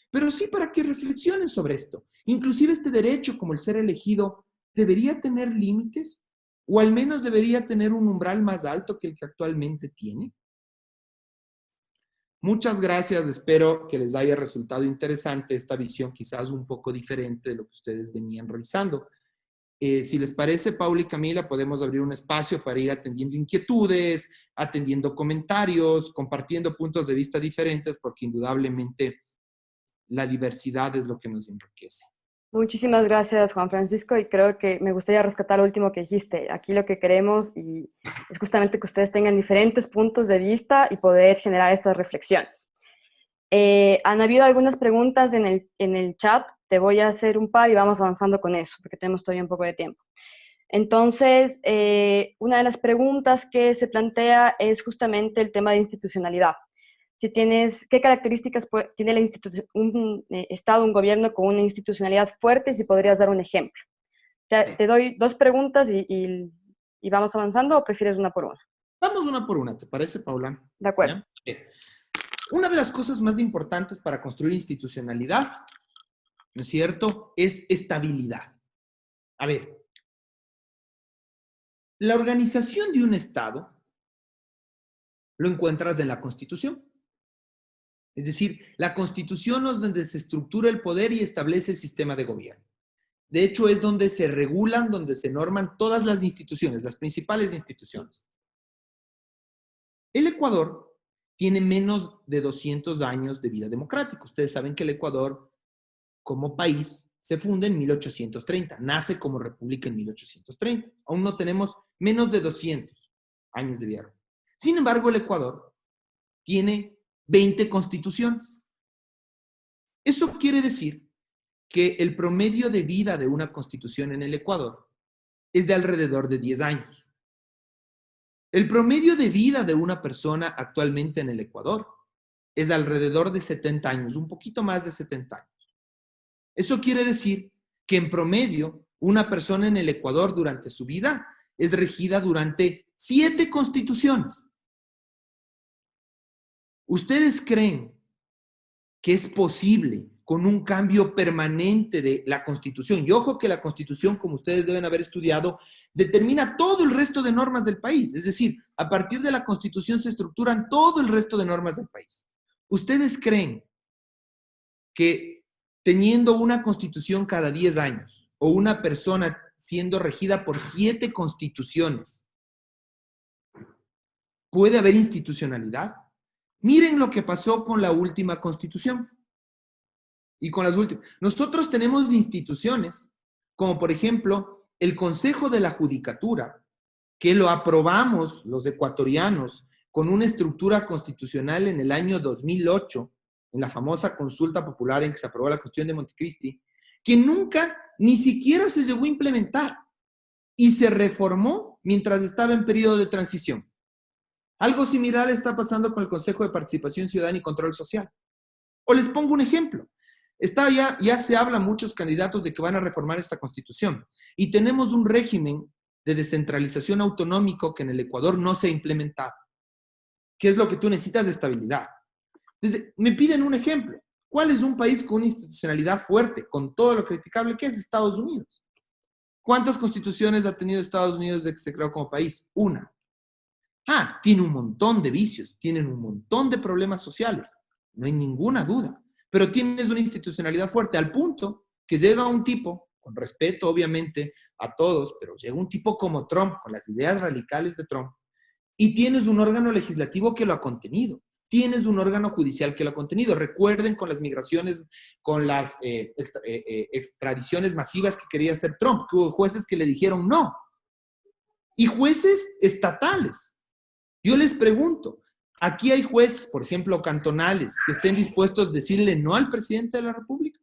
pero sí para que reflexionen sobre esto. Inclusive este derecho, como el ser elegido, ¿debería tener límites? ¿O al menos debería tener un umbral más alto que el que actualmente tiene? Muchas gracias, espero que les haya resultado interesante esta visión, quizás un poco diferente de lo que ustedes venían revisando. Si les parece, Paula y Camila, podemos abrir un espacio para ir atendiendo inquietudes, atendiendo comentarios, compartiendo puntos de vista diferentes, porque indudablemente la diversidad es lo que nos enriquece. Muchísimas gracias, Juan Francisco, y creo que me gustaría rescatar lo último que dijiste. Aquí lo que queremos es justamente que ustedes tengan diferentes puntos de vista y poder generar estas reflexiones. Han habido algunas preguntas en el chat, te voy a hacer un par y vamos avanzando con eso, porque tenemos todavía un poco de tiempo. Entonces, una de las preguntas que se plantea es justamente el tema de institucionalidad. ¿Qué características tiene un Estado, un gobierno con una institucionalidad fuerte? Si podrías dar un ejemplo. Te doy dos preguntas y vamos avanzando, ¿o prefieres una por una? Vamos una por una, ¿te parece, Paula? De acuerdo. ¿Ya? Una de las cosas más importantes para construir institucionalidad, ¿no es cierto?, es estabilidad. A ver, la organización de un Estado lo encuentras en la Constitución. Es decir, la Constitución es donde se estructura el poder y establece el sistema de gobierno. De hecho, es donde se regulan, donde se norman todas las instituciones, las principales instituciones. El Ecuador tiene menos de 200 años de vida democrática. Ustedes saben que el Ecuador, como país, se funda en 1830. Nace como república en 1830. Aún no tenemos menos de 200 años de vida. Sin embargo, el Ecuador tiene 20 constituciones. Eso quiere decir que el promedio de vida de una constitución en el Ecuador es de alrededor de 10 años. El promedio de vida de una persona actualmente en el Ecuador es de alrededor de 70 años, un poquito más de 70 años. Eso quiere decir que en promedio una persona en el Ecuador durante su vida es regida durante 7 constituciones. ¿Ustedes creen que es posible con un cambio permanente de la Constitución? Y ojo que la Constitución, como ustedes deben haber estudiado, determina todo el resto de normas del país. Es decir, a partir de la Constitución se estructuran todo el resto de normas del país. ¿Ustedes creen que teniendo una Constitución cada 10 años o una persona siendo regida por 7 constituciones, puede haber institucionalidad? Miren lo que pasó con la última Constitución. Y con las últimas. Nosotros tenemos instituciones, como por ejemplo el Consejo de la Judicatura, que lo aprobamos los ecuatorianos con una estructura constitucional en el año 2008, en la famosa consulta popular en que se aprobó la Constitución de Montecristi, que nunca ni siquiera se llegó a implementar y se reformó mientras estaba en periodo de transición. Algo similar está pasando con el Consejo de Participación Ciudadana y Control Social. O les pongo un ejemplo. Ya se habla muchos candidatos de que van a reformar esta Constitución. Y tenemos un régimen de descentralización autonómico que en el Ecuador no se ha implementado. ¿Qué es lo que tú necesitas? De estabilidad. Entonces, me piden un ejemplo. ¿Cuál es un país con una institucionalidad fuerte, con todo lo criticable que es? Estados Unidos. ¿Cuántas constituciones ha tenido Estados Unidos desde que se creó como país? Una. Tiene un montón de vicios, tienen un montón de problemas sociales, no hay ninguna duda, pero tienes una institucionalidad fuerte al punto que llega un tipo, con respeto obviamente a todos, pero llega un tipo como Trump, con las ideas radicales de Trump, y tienes un órgano legislativo que lo ha contenido, tienes un órgano judicial que lo ha contenido. Recuerden con las migraciones, con las extradiciones masivas que quería hacer Trump, que hubo jueces que le dijeron no, y jueces estatales. Yo les pregunto, ¿aquí hay jueces, por ejemplo, cantonales, que estén dispuestos a decirle no al presidente de la República?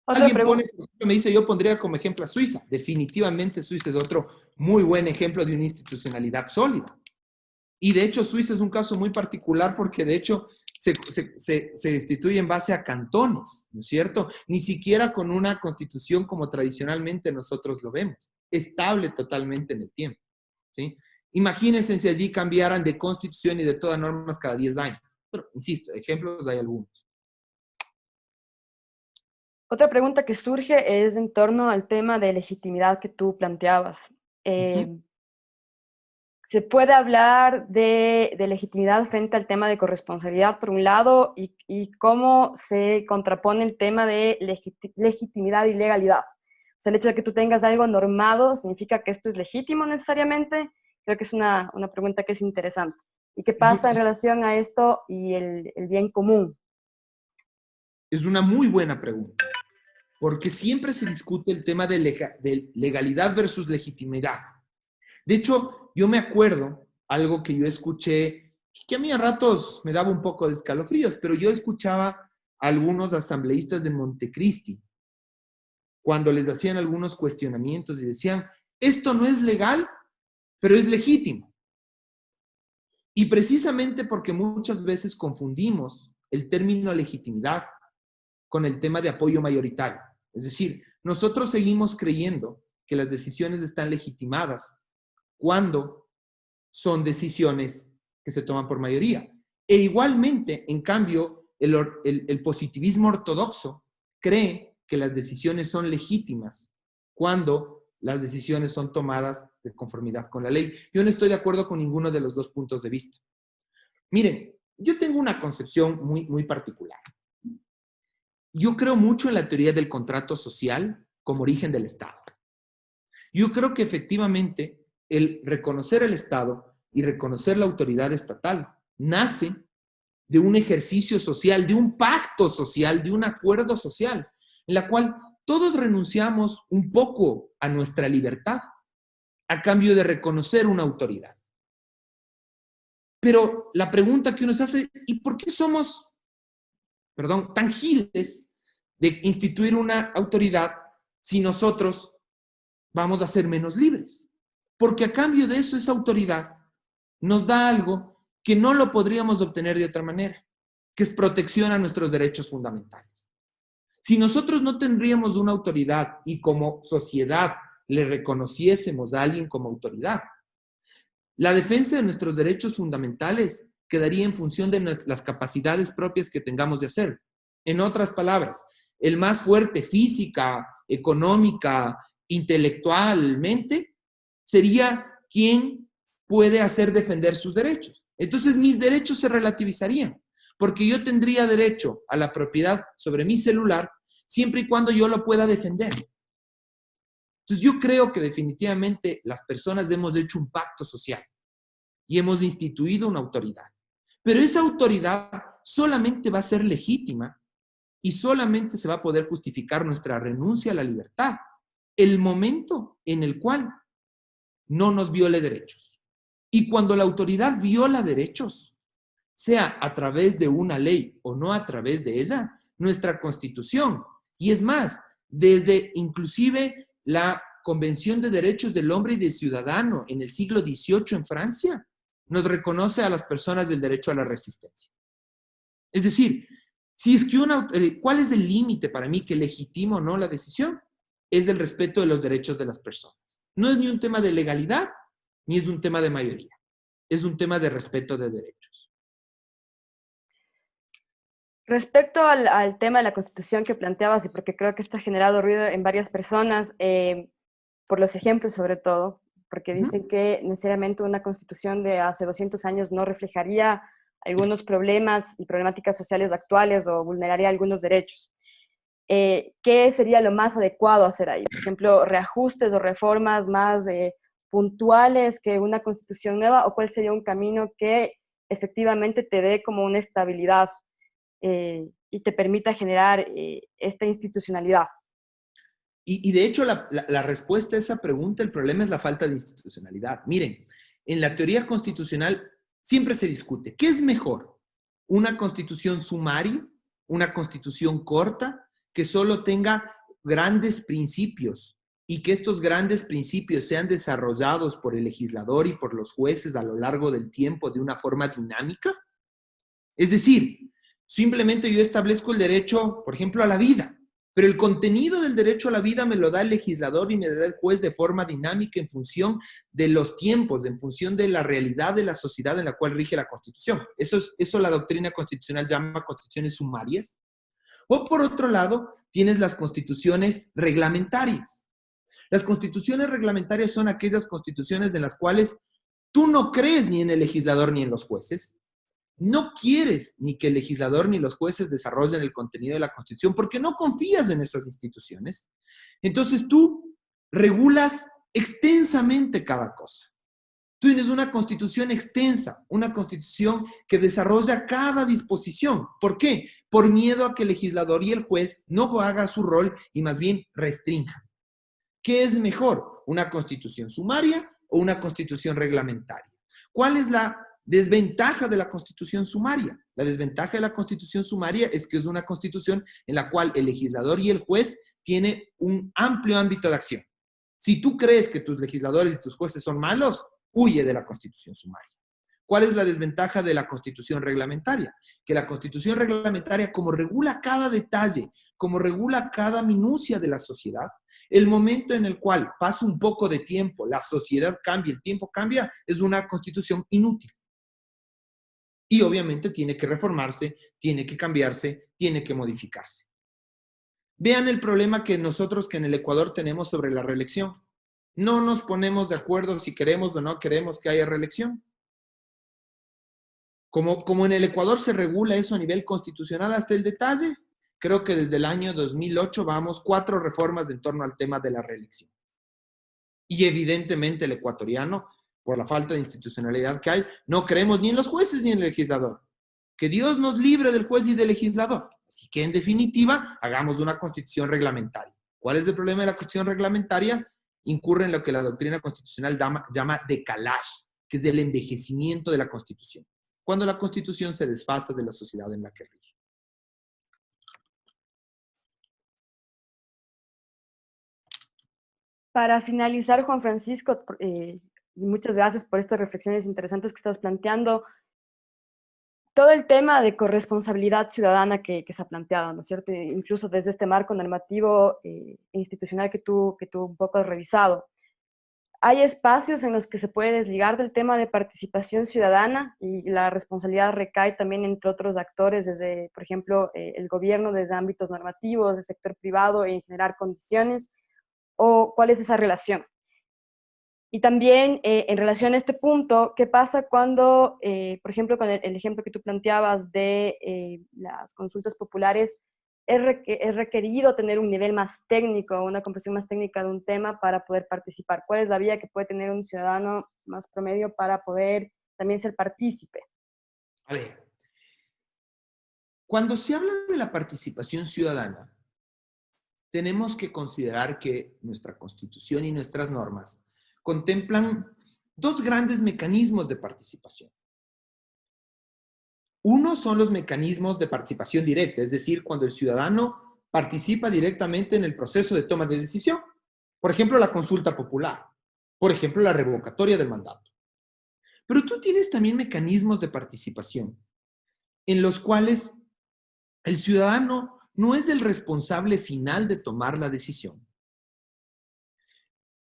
Alguien pone, por ejemplo, me dice, yo pondría como ejemplo a Suiza. Definitivamente Suiza es otro muy buen ejemplo de una institucionalidad sólida. Y de hecho Suiza es un caso muy particular porque de hecho se instituye en base a cantones, ¿no es cierto? Ni siquiera con una constitución como tradicionalmente nosotros lo vemos, estable totalmente en el tiempo, ¿sí? Imagínense si allí cambiaran de constitución y de todas normas cada 10 años. Pero, insisto, ejemplos hay algunos. Otra pregunta que surge es en torno al tema de legitimidad que tú planteabas. Se puede hablar de legitimidad frente al tema de corresponsabilidad, por un lado, y cómo se contrapone el tema de legitimidad y legalidad. O sea, el hecho de que tú tengas algo normado, ¿significa que esto es legítimo necesariamente? Creo que es una pregunta que es interesante. ¿Y qué pasa en relación a esto y el bien común? Es una muy buena pregunta, porque siempre se discute el tema de legalidad versus legitimidad. De hecho, yo me acuerdo algo que yo escuché, que a mí a ratos me daba un poco de escalofríos, pero yo escuchaba a algunos asambleístas de Montecristi cuando les hacían algunos cuestionamientos y decían, esto no es legal, pero es legítimo. Y precisamente porque muchas veces confundimos el término legitimidad con el tema de apoyo mayoritario. Es decir, nosotros seguimos creyendo que las decisiones están legitimadas cuando son decisiones que se toman por mayoría. E igualmente, en cambio, el positivismo ortodoxo cree que las decisiones son legítimas cuando las decisiones son tomadas de conformidad con la ley. Yo no estoy de acuerdo con ninguno de los dos puntos de vista. Miren, yo tengo una concepción muy particular. Yo creo mucho en la teoría del contrato social como origen del Estado. Yo creo que efectivamente el reconocer el Estado y reconocer la autoridad estatal nace de un ejercicio social, de un pacto social, de un acuerdo social, en la cual todos renunciamos un poco a nuestra libertad a cambio de reconocer una autoridad. Pero la pregunta que uno se hace, ¿y por qué somos, tan giles de instituir una autoridad si nosotros vamos a ser menos libres? Porque a cambio de eso, esa autoridad nos da algo que no lo podríamos obtener de otra manera, que es protección a nuestros derechos fundamentales. Si nosotros no tendríamos una autoridad y como sociedad le reconociésemos a alguien como autoridad, la defensa de nuestros derechos fundamentales quedaría en función de las capacidades propias que tengamos de hacer. En otras palabras, el más fuerte física, económica, intelectualmente, sería quien puede hacer defender sus derechos. Entonces mis derechos se relativizarían, porque yo tendría derecho a la propiedad sobre mi celular siempre y cuando yo lo pueda defender. Entonces yo creo que definitivamente las personas hemos hecho un pacto social y hemos instituido una autoridad. Pero esa autoridad solamente va a ser legítima y solamente se va a poder justificar nuestra renuncia a la libertad el momento en el cual no nos viole derechos. Y cuando la autoridad viola derechos, sea a través de una ley o no a través de ella, nuestra Constitución, y es más, desde inclusive la Convención de Derechos del Hombre y del Ciudadano en el siglo XVIII en Francia, nos reconoce a las personas del derecho a la resistencia. Es decir, si es que ¿cuál es el límite para mí que legitima o no la decisión? Es el respeto de los derechos de las personas. No es ni un tema de legalidad, ni es un tema de mayoría. Es un tema de respeto de derechos. Respecto al tema de la Constitución que planteabas, y porque creo que esto ha generado ruido en varias personas, por los ejemplos sobre todo, porque dicen que necesariamente una Constitución de hace 200 años no reflejaría algunos problemas y problemáticas sociales actuales o vulneraría algunos derechos. ¿Qué sería lo más adecuado hacer ahí? Por ejemplo, reajustes o reformas más puntuales que una Constitución nueva, o cuál sería un camino que efectivamente te dé como una estabilidad y te permita generar esta institucionalidad. Y de hecho, la respuesta a esa pregunta, el problema es la falta de institucionalidad. Miren, en la teoría constitucional siempre se discute, ¿qué es mejor? ¿Una constitución sumaria? ¿Una constitución corta? Que solo tenga grandes principios y que estos grandes principios sean desarrollados por el legislador y por los jueces a lo largo del tiempo de una forma dinámica. Es decir, simplemente yo establezco el derecho, por ejemplo, a la vida, pero el contenido del derecho a la vida me lo da el legislador y me lo da el juez de forma dinámica en función de los tiempos, en función de la realidad de la sociedad en la cual rige la Constitución. Eso la doctrina constitucional llama constituciones sumarias. O por otro lado, tienes las constituciones reglamentarias. Las constituciones reglamentarias son aquellas constituciones en las cuales tú no crees ni en el legislador ni en los jueces. No quieres ni que el legislador ni los jueces desarrollen el contenido de la Constitución porque no confías en esas instituciones. Entonces tú regulas extensamente cada cosa. Tú tienes una Constitución extensa, una Constitución que desarrolla cada disposición. ¿Por qué? Por miedo a que el legislador y el juez no haga su rol y más bien restrinja. ¿Qué es mejor? ¿Una Constitución sumaria o una Constitución reglamentaria? ¿Cuál es la desventaja de la Constitución sumaria? La desventaja de la Constitución sumaria es que es una Constitución en la cual el legislador y el juez tienen un amplio ámbito de acción. Si tú crees que tus legisladores y tus jueces son malos, huye de la Constitución sumaria. ¿Cuál es la desventaja de la Constitución reglamentaria? Que la Constitución reglamentaria, como regula cada detalle, como regula cada minucia de la sociedad, El momento en el cual pasa un poco de tiempo, la sociedad cambia, el tiempo cambia, es una constitución inútil. Y obviamente tiene que reformarse, tiene que cambiarse, tiene que modificarse. Vean el problema que nosotros que en el Ecuador tenemos sobre la reelección. No nos ponemos de acuerdo si queremos o no queremos que haya reelección. Como en el Ecuador se regula eso a nivel constitucional hasta el detalle, creo que desde el año 2008 vamos 4 reformas en torno al tema de la reelección. Y evidentemente el ecuatoriano, por la falta de institucionalidad que hay, no creemos ni en los jueces ni en el legislador. Que Dios nos libre del juez y del legislador. Así que, en definitiva, hagamos una constitución reglamentaria. ¿Cuál es el problema de la constitución reglamentaria? Incurre en lo que la doctrina constitucional llama decalage, que es el envejecimiento de la constitución. Cuando la constitución se desfasa de la sociedad en la que rige. Para finalizar, Juan Francisco, y muchas gracias por estas reflexiones interesantes que estás planteando, todo el tema de corresponsabilidad ciudadana que se ha planteado, ¿no es cierto? Incluso desde este marco normativo institucional que tú un poco has revisado. Hay espacios en los que se puede desligar del tema de participación ciudadana y la responsabilidad recae también entre otros actores, desde, por ejemplo, el gobierno, desde ámbitos normativos, del sector privado, en generar condiciones, o cuál es esa relación. Y también, en relación a este punto, ¿qué pasa cuando, por ejemplo, con el ejemplo que tú planteabas de las consultas populares, es requerido tener un nivel más técnico, una comprensión más técnica de un tema para poder participar? ¿Cuál es la vía que puede tener un ciudadano más promedio para poder también ser partícipe? A ver, cuando se habla de la participación ciudadana, tenemos que considerar que nuestra Constitución y nuestras normas contemplan 2 grandes mecanismos de participación. Uno son los mecanismos de participación directa, es decir, cuando el ciudadano participa directamente en el proceso de toma de decisión. Por ejemplo, la consulta popular. Por ejemplo, la revocatoria del mandato. Pero tú tienes también mecanismos de participación en los cuales el ciudadano no es el responsable final de tomar la decisión.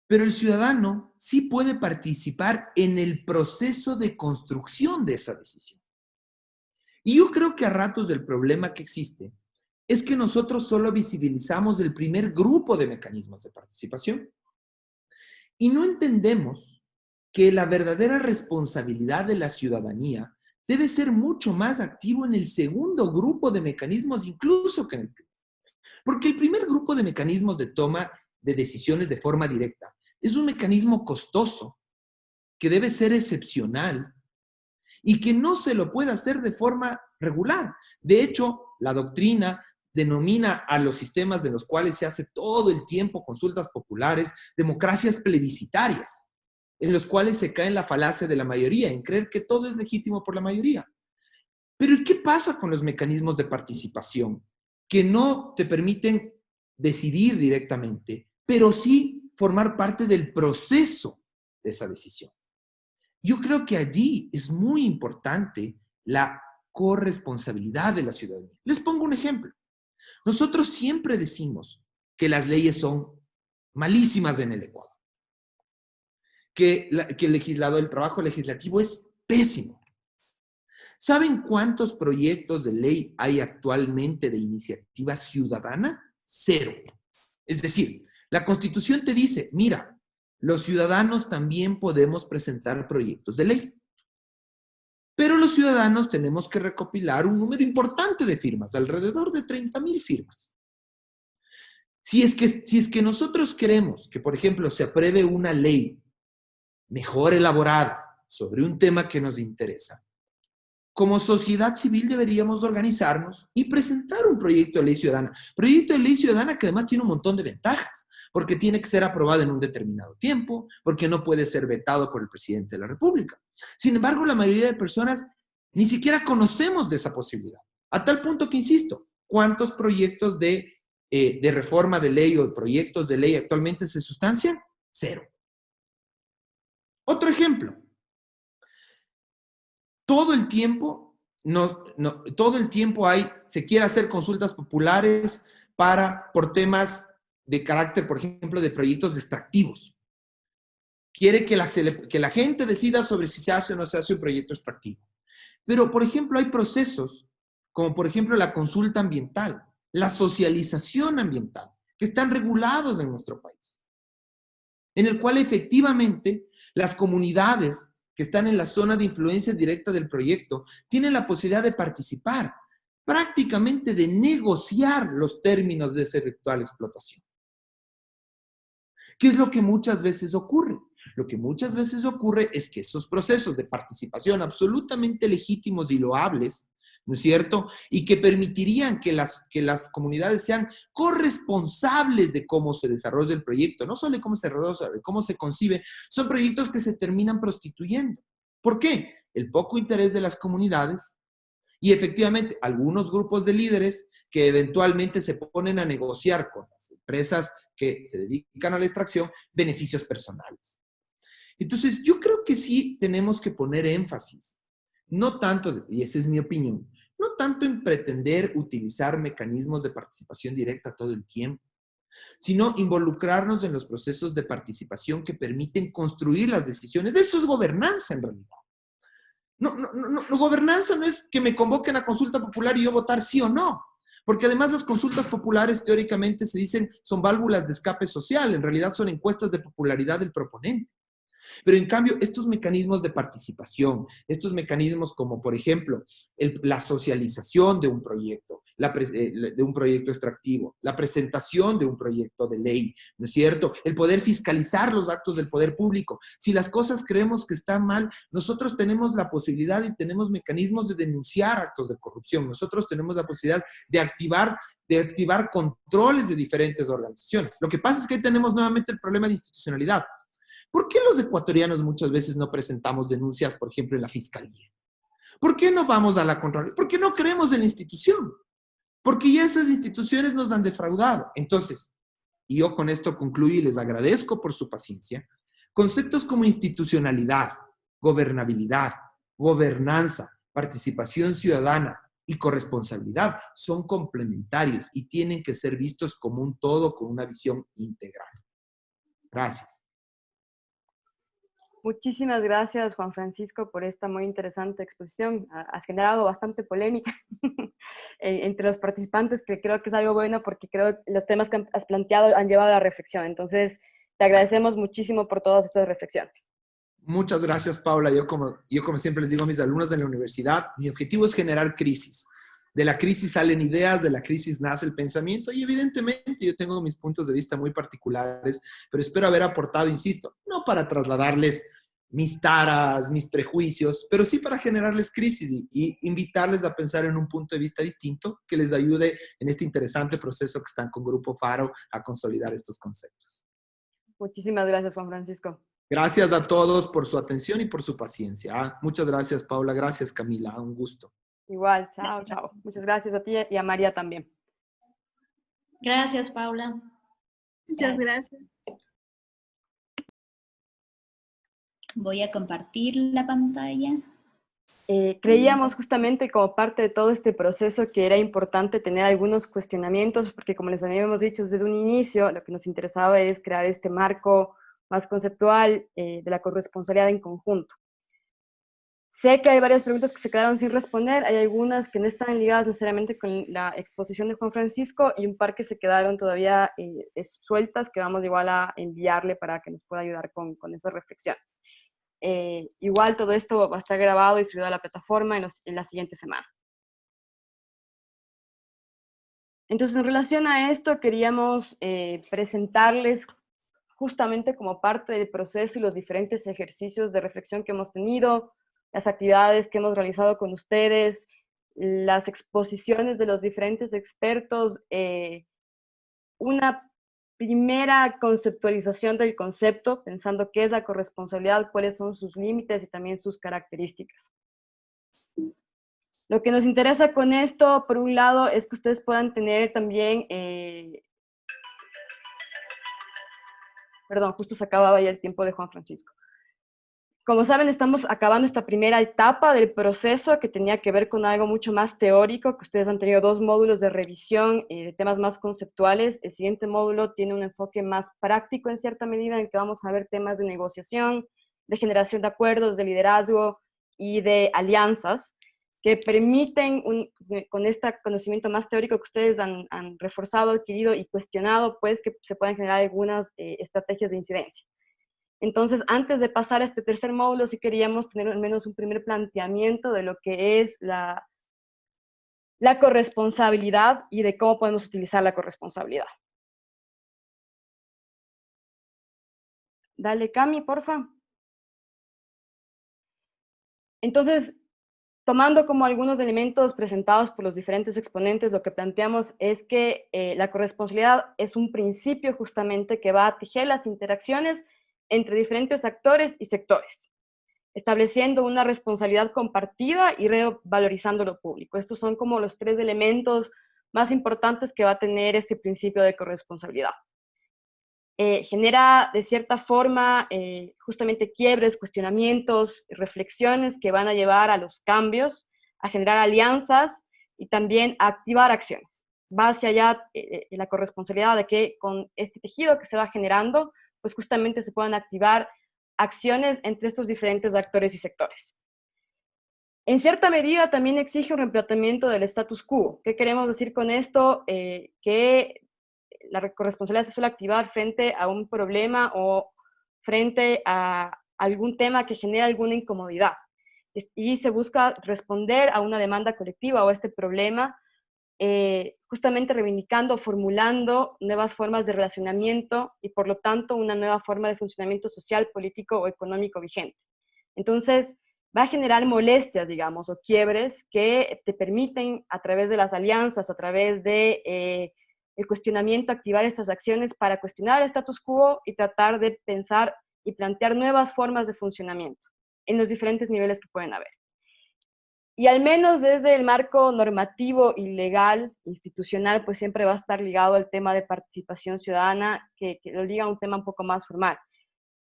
Pero el ciudadano sí puede participar en el proceso de construcción de esa decisión. Y yo creo que a ratos el problema que existe es que nosotros solo visibilizamos el primer grupo de mecanismos de participación y no entendemos que la verdadera responsabilidad de la ciudadanía debe ser mucho más activo en el segundo grupo de mecanismos, incluso que en el primero. Porque el primer grupo de mecanismos de toma de decisiones de forma directa es un mecanismo costoso, que debe ser excepcional y que no se lo puede hacer de forma regular. De hecho, la doctrina denomina a los sistemas de los cuales se hace todo el tiempo consultas populares, democracias plebiscitarias, en los cuales se cae en la falacia de la mayoría, en creer que todo es legítimo por la mayoría. Pero ¿y qué pasa con los mecanismos de participación? Que no te permiten decidir directamente, pero sí formar parte del proceso de esa decisión. Yo creo que allí es muy importante la corresponsabilidad de la ciudadanía. Les pongo un ejemplo. Nosotros siempre decimos que las leyes son malísimas en el Ecuador, que el trabajo legislativo es pésimo. ¿Saben cuántos proyectos de ley hay actualmente de iniciativa ciudadana? 0. Es decir, la Constitución te dice, mira, los ciudadanos también podemos presentar proyectos de ley. Pero los ciudadanos tenemos que recopilar un número importante de firmas, alrededor de 30,000 firmas. Si es que nosotros queremos que, por ejemplo, se apruebe una ley mejor elaborada sobre un tema que nos interesa, como sociedad civil deberíamos organizarnos y presentar un proyecto de ley ciudadana. Proyecto de ley ciudadana que además tiene un montón de ventajas, porque tiene que ser aprobado en un determinado tiempo, porque no puede ser vetado por el presidente de la República. Sin embargo, la mayoría de personas ni siquiera conocemos de esa posibilidad. A tal punto que, insisto, ¿cuántos proyectos de reforma de ley o todo de ley actualmente se sustancian? 0. Otro ejemplo. Todo el tiempo se quiere hacer consultas populares por temas de carácter, por ejemplo, de proyectos extractivos. Quiere que la gente decida sobre si se hace o no se hace un proyecto extractivo. Pero, por ejemplo, hay procesos, como por ejemplo la consulta ambiental, la socialización ambiental, que están regulados en nuestro país, en el cual efectivamente las comunidades que están en la zona de influencia directa del proyecto tienen la posibilidad de participar, prácticamente de negociar los términos de esa eventual explotación. ¿Qué es lo que muchas veces ocurre? Lo que muchas veces ocurre es que esos procesos de participación absolutamente legítimos y loables, ¿no es cierto? Y que permitirían que las comunidades sean corresponsables de cómo se desarrolla el proyecto, no solo de cómo se desarrolla, de cómo se concibe, son proyectos que se terminan prostituyendo. ¿Por qué? El poco interés de las comunidades y efectivamente algunos grupos de líderes que eventualmente se ponen a negociar con las empresas que se dedican a la extracción beneficios personales. Entonces, yo creo que sí tenemos que poner énfasis, no tanto, y esa es mi opinión, no tanto en pretender utilizar mecanismos de participación directa todo el tiempo, sino involucrarnos en los procesos de participación que permiten construir las decisiones. Eso es gobernanza en realidad. Gobernanza no es que me convoquen a consulta popular y yo votar sí o no. Porque además las consultas populares teóricamente se dicen son válvulas de escape social, en realidad son encuestas de popularidad del proponente. Pero en cambio, estos mecanismos de participación, estos mecanismos como, por ejemplo, la socialización de un proyecto, de un proyecto extractivo, la presentación de un proyecto de ley, ¿no es cierto? El poder fiscalizar los actos del poder público. Si las cosas creemos que están mal, nosotros tenemos la posibilidad y tenemos mecanismos de denunciar actos de corrupción. Nosotros tenemos la posibilidad de activar controles de diferentes organizaciones. Lo que pasa es que ahí tenemos nuevamente el problema de institucionalidad. ¿Por qué los ecuatorianos muchas veces no presentamos denuncias, por ejemplo, en la fiscalía? ¿Por qué no vamos a la Contraloría? Porque no creemos en la institución. Porque ya esas instituciones nos han defraudado. Entonces, y yo con esto concluyo y les agradezco por su paciencia, conceptos como institucionalidad, gobernabilidad, gobernanza, participación ciudadana y corresponsabilidad son complementarios y tienen que ser vistos como un todo con una visión integral. Gracias. Muchísimas gracias, Juan Francisco, por esta muy interesante exposición. Has generado bastante polémica entre los participantes, que creo que es algo bueno porque creo que los temas que has planteado han llevado a la reflexión. Entonces, te agradecemos muchísimo por todas estas reflexiones. Muchas gracias, Paula. Yo como siempre les digo a mis alumnos de la universidad, mi objetivo es generar crisis. De la crisis salen ideas, de la crisis nace el pensamiento y evidentemente yo tengo mis puntos de vista muy particulares, pero espero haber aportado, insisto, no para trasladarles mis taras, mis prejuicios, pero sí para generarles crisis y invitarles a pensar en un punto de vista distinto que les ayude en este interesante proceso que están con Grupo Faro a consolidar estos conceptos. Muchísimas gracias, Juan Francisco. Gracias a todos por su atención y por su paciencia. Muchas gracias, Paula. Gracias, Camila. Un gusto. Igual, chao, chao. Muchas gracias a ti y a María también. Gracias, Paula. Muchas gracias. Voy a compartir la pantalla. Creíamos justamente como parte de todo este proceso que era importante tener algunos cuestionamientos, porque como les habíamos dicho desde un inicio, lo que nos interesaba es crear este marco más conceptual de la corresponsabilidad en conjunto. Sé que hay varias preguntas que se quedaron sin responder, hay algunas que no están ligadas necesariamente con la exposición de Juan Francisco y un par que se quedaron todavía sueltas que vamos igual a enviarle para que nos pueda ayudar con esas reflexiones. Igual todo esto va a estar grabado y subido a la plataforma en la siguiente semana. Entonces, en relación a esto, queríamos presentarles justamente como parte del proceso y los diferentes ejercicios de reflexión que hemos tenido, las actividades que hemos realizado con ustedes, las exposiciones de los diferentes expertos, una primera conceptualización del concepto, pensando qué es la corresponsabilidad, cuáles son sus límites y también sus características. Lo que nos interesa con esto, por un lado, es que ustedes puedan tener también, perdón, justo se acababa ya el tiempo de Juan Francisco. Como saben, estamos acabando esta primera etapa del proceso que tenía que ver con algo mucho más teórico, que ustedes han tenido 2 módulos de revisión de temas más conceptuales. El siguiente módulo tiene un enfoque más práctico en cierta medida, en que vamos a ver temas de negociación, de generación de acuerdos, de liderazgo y de alianzas, que permiten, con este conocimiento más teórico que ustedes han reforzado, adquirido y cuestionado, pues que se puedan generar algunas estrategias de incidencia. Entonces, antes de pasar a este tercer módulo, sí queríamos tener al menos un primer planteamiento de lo que es la corresponsabilidad y de cómo podemos utilizar la corresponsabilidad. Dale, Cami, porfa. Entonces, tomando como algunos elementos presentados por los diferentes exponentes, lo que planteamos es que la corresponsabilidad es un principio justamente que va a tejer las interacciones entre diferentes actores y sectores, estableciendo una responsabilidad compartida y revalorizando lo público. Estos son como los 3 elementos más importantes que va a tener este principio de corresponsabilidad. Genera de cierta forma justamente quiebres, cuestionamientos, reflexiones que van a llevar a los cambios, a generar alianzas y también a activar acciones. Va hacia allá la corresponsabilidad de que con este tejido que se va generando, pues justamente se puedan activar acciones entre estos diferentes actores y sectores. En cierta medida también exige un replanteamiento del status quo. ¿Qué queremos decir con esto? Que la corresponsabilidad se suele activar frente a un problema o frente a algún tema que genera alguna incomodidad. Y se busca responder a una demanda colectiva o a este problema, justamente reivindicando, formulando nuevas formas de relacionamiento y por lo tanto una nueva forma de funcionamiento social, político o económico vigente. Entonces, va a generar molestias, digamos, o quiebres que te permiten a través de las alianzas, a través de el cuestionamiento, activar estas acciones para cuestionar el status quo y tratar de pensar y plantear nuevas formas de funcionamiento en los diferentes niveles que pueden haber. Y al menos desde el marco normativo y legal, institucional, pues siempre va a estar ligado al tema de participación ciudadana, que lo liga a un tema un poco más formal.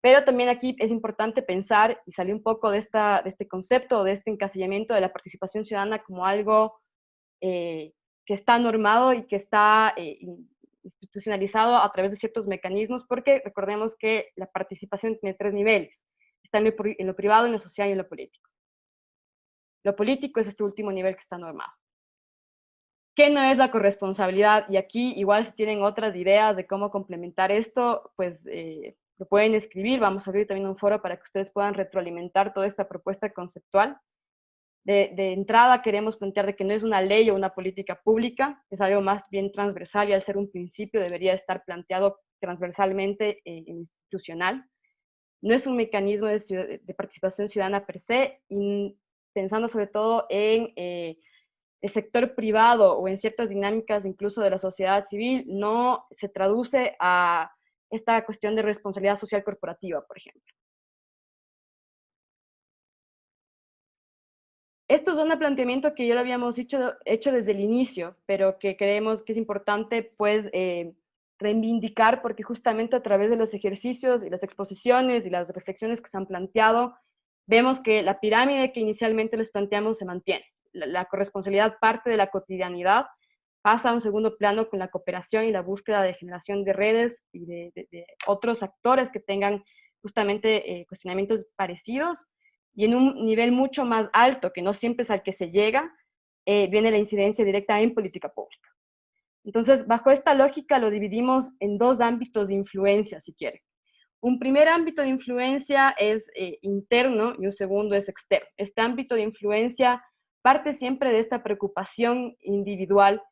Pero también aquí es importante pensar y salir un poco de este concepto, de este encasillamiento de la participación ciudadana como algo que está normado y que está institucionalizado a través de ciertos mecanismos, porque recordemos que la participación tiene 3 niveles. Está en lo privado, en lo social y en lo político. Lo político es este último nivel que está normado. ¿Qué no es la corresponsabilidad? Y aquí igual si tienen otras ideas de cómo complementar esto, pues lo pueden escribir. Vamos a abrir también un foro para que ustedes puedan retroalimentar toda esta propuesta conceptual. De entrada queremos plantear de que no es una ley o una política pública, es algo más bien transversal y al ser un principio debería estar planteado transversalmente institucional. No es un mecanismo de participación ciudadana per se, y pensando sobre todo en el sector privado o en ciertas dinámicas incluso de la sociedad civil, no se traduce a esta cuestión de responsabilidad social corporativa, por ejemplo. Esto es un planteamiento que ya lo habíamos hecho desde el inicio, pero que creemos que es importante pues reivindicar porque justamente a través de los ejercicios y las exposiciones y las reflexiones que se han planteado, vemos que la pirámide que inicialmente les planteamos se mantiene. La corresponsabilidad parte de la cotidianidad, pasa a un segundo plano con la cooperación y la búsqueda de generación de redes y de otros actores que tengan justamente cuestionamientos parecidos, y en un nivel mucho más alto, que no siempre es al que se llega, viene la incidencia directa en política pública. Entonces, bajo esta lógica lo dividimos en 2 ámbitos de influencia, si quieren. Un primer ámbito de influencia es interno y un segundo es externo. Este ámbito de influencia parte siempre de esta preocupación individual.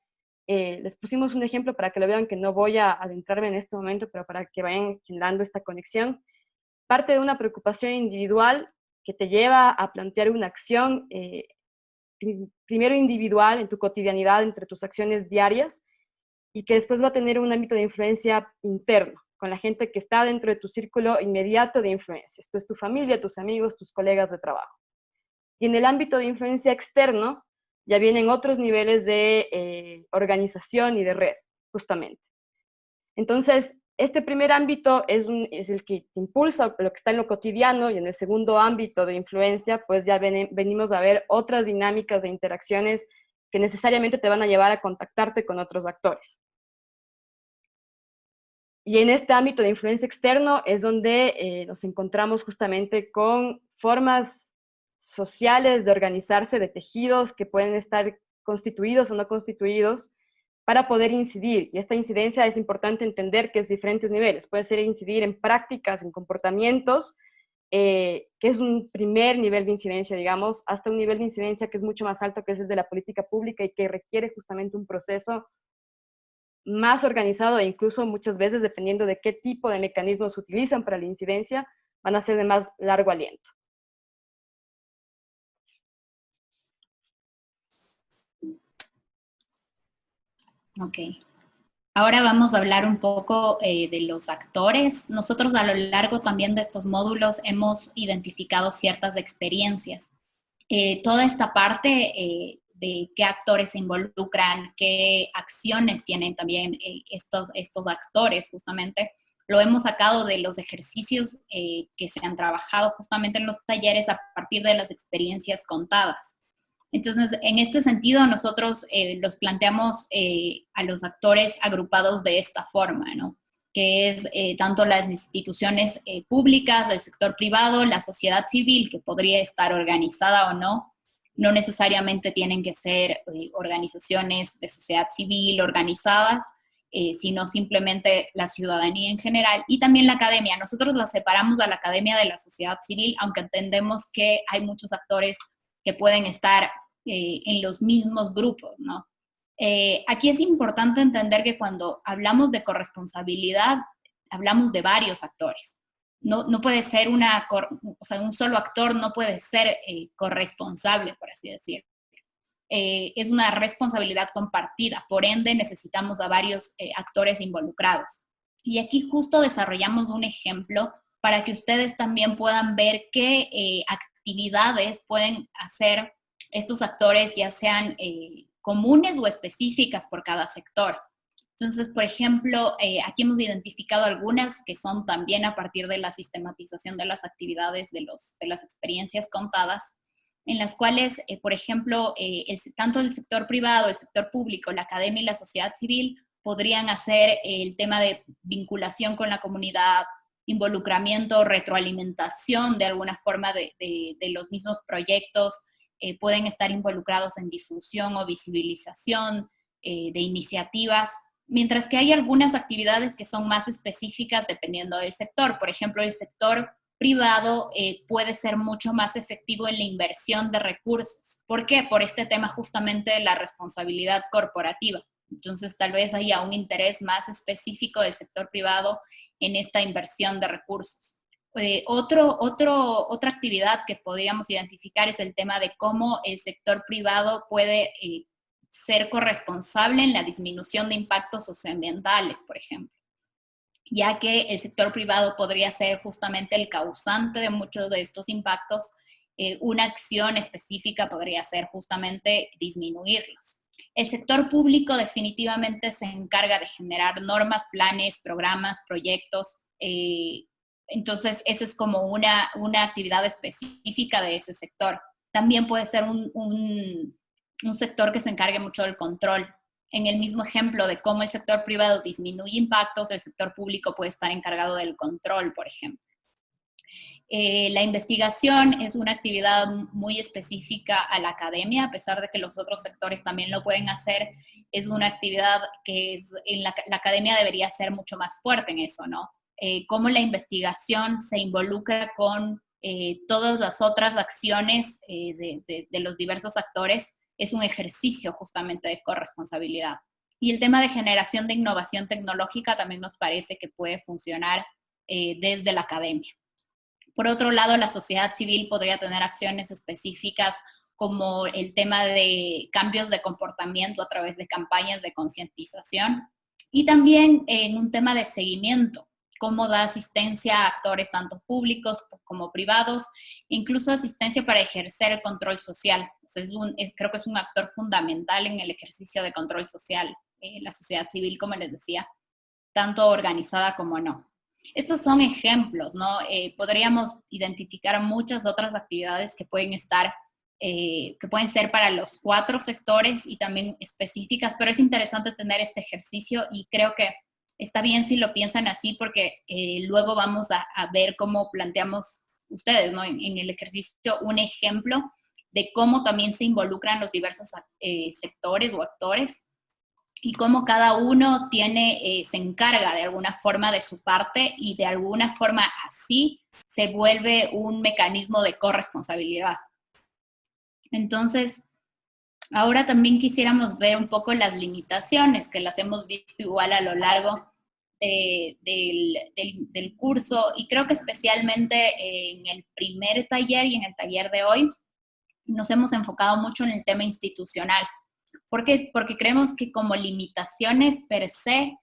Les pusimos un ejemplo para que lo vean, que no voy a adentrarme en este momento, pero para que vayan generando esta conexión. Parte de una preocupación individual que te lleva a plantear una acción, primero individual en tu cotidianidad, entre tus acciones diarias, y que después va a tener un ámbito de influencia interno, con la gente que está dentro de tu círculo inmediato de influencia. Esto es tu familia, tus amigos, tus colegas de trabajo. Y en el ámbito de influencia externo, ya vienen otros niveles de organización y de red, justamente. Entonces, este primer ámbito es el que impulsa lo que está en lo cotidiano, y en el segundo ámbito de influencia, pues ya venimos a ver otras dinámicas de interacciones que necesariamente te van a llevar a contactarte con otros actores. Y en este ámbito de influencia externo es donde nos encontramos justamente con formas sociales de organizarse, de tejidos que pueden estar constituidos o no constituidos para poder incidir. Y esta incidencia es importante entender que es diferentes niveles. Puede ser incidir en prácticas, en comportamientos, que es un primer nivel de incidencia, digamos, hasta un nivel de incidencia que es mucho más alto, que es el de la política pública y que requiere justamente un proceso más organizado, e incluso muchas veces, dependiendo de qué tipo de mecanismos utilizan para la incidencia, van a ser de más largo aliento. Ok. Ahora vamos a hablar un poco de los actores. Nosotros a lo largo también de estos módulos hemos identificado ciertas experiencias. Toda esta parte de qué actores se involucran, qué acciones tienen también estos actores, justamente, lo hemos sacado de los ejercicios que se han trabajado justamente en los talleres a partir de las experiencias contadas. Entonces, en este sentido, nosotros los planteamos a los actores agrupados de esta forma, ¿no? Que es tanto las instituciones públicas, el sector privado, la sociedad civil, que podría estar organizada o no. No necesariamente tienen que ser organizaciones de sociedad civil organizadas, sino simplemente la ciudadanía en general, y también la academia. Nosotros la separamos a la academia de la sociedad civil, aunque entendemos que hay muchos actores que pueden estar en los mismos grupos, ¿no? Aquí es importante entender que cuando hablamos de corresponsabilidad, hablamos de varios actores. No puede ser un solo actor no puede ser corresponsable, por así decirlo. Es una responsabilidad compartida, por ende necesitamos a varios actores involucrados. Y aquí justo desarrollamos un ejemplo para que ustedes también puedan ver qué actividades pueden hacer estos actores, ya sean comunes o específicas por cada sector. Entonces, por ejemplo, aquí hemos identificado algunas que son también a partir de la sistematización de las actividades de las experiencias contadas, en las cuales, por ejemplo, tanto el sector privado, el sector público, la academia y la sociedad civil podrían hacer el tema de vinculación con la comunidad, involucramiento, retroalimentación de alguna forma de los mismos proyectos, pueden estar involucrados en difusión o visibilización de iniciativas, mientras que hay algunas actividades que son más específicas dependiendo del sector. Por ejemplo, el sector privado puede ser mucho más efectivo en la inversión de recursos. ¿Por qué? Por este tema justamente de la responsabilidad corporativa. Entonces, tal vez haya un interés más específico del sector privado en esta inversión de recursos. Otra actividad que podríamos identificar es el tema de cómo el sector privado puede ser corresponsable en la disminución de impactos socioambientales, por ejemplo, ya que el sector privado podría ser justamente el causante de muchos de estos impactos. Una acción específica podría ser justamente disminuirlos. El sector público definitivamente se encarga de generar normas, planes, programas, proyectos. Entonces, esa es como una actividad específica de ese sector. También puede ser un sector que se encargue mucho del control. En el mismo ejemplo de cómo el sector privado disminuye impactos, el sector público puede estar encargado del control, por ejemplo. La investigación es una actividad muy específica a la academia, a pesar de que los otros sectores también lo pueden hacer. Es una actividad que la academia debería ser mucho más fuerte en eso, ¿no? Cómo la investigación se involucra con todas las otras acciones de los diversos actores, es un ejercicio justamente de corresponsabilidad. Y el tema de generación de innovación tecnológica también nos parece que puede funcionar desde la academia. Por otro lado, la sociedad civil podría tener acciones específicas como el tema de cambios de comportamiento a través de campañas de concientización, y también en un tema de seguimiento, cómo da asistencia a actores tanto públicos como privados, incluso asistencia para ejercer el control social. O sea, creo que es un actor fundamental en el ejercicio de control social, la sociedad civil, como les decía. tanto organizada como no. Estos son ejemplos, ¿no? Podríamos identificar muchas otras actividades que pueden estar, que pueden ser para los 4 sectores y también específicas, pero es interesante tener este ejercicio y creo que está bien si lo piensan así porque luego vamos a ver cómo planteamos ustedes, ¿no? En el ejercicio un ejemplo de cómo también se involucran los diversos sectores o actores y cómo cada uno tiene, se encarga de alguna forma de su parte y de alguna forma así se vuelve un mecanismo de corresponsabilidad. Entonces, ahora también quisiéramos ver un poco las limitaciones, que las hemos visto igual a lo largo del curso, y creo que especialmente en el primer taller y en el taller de hoy, nos hemos enfocado mucho en el tema institucional. ¿Por qué? Porque creemos que como limitaciones per se,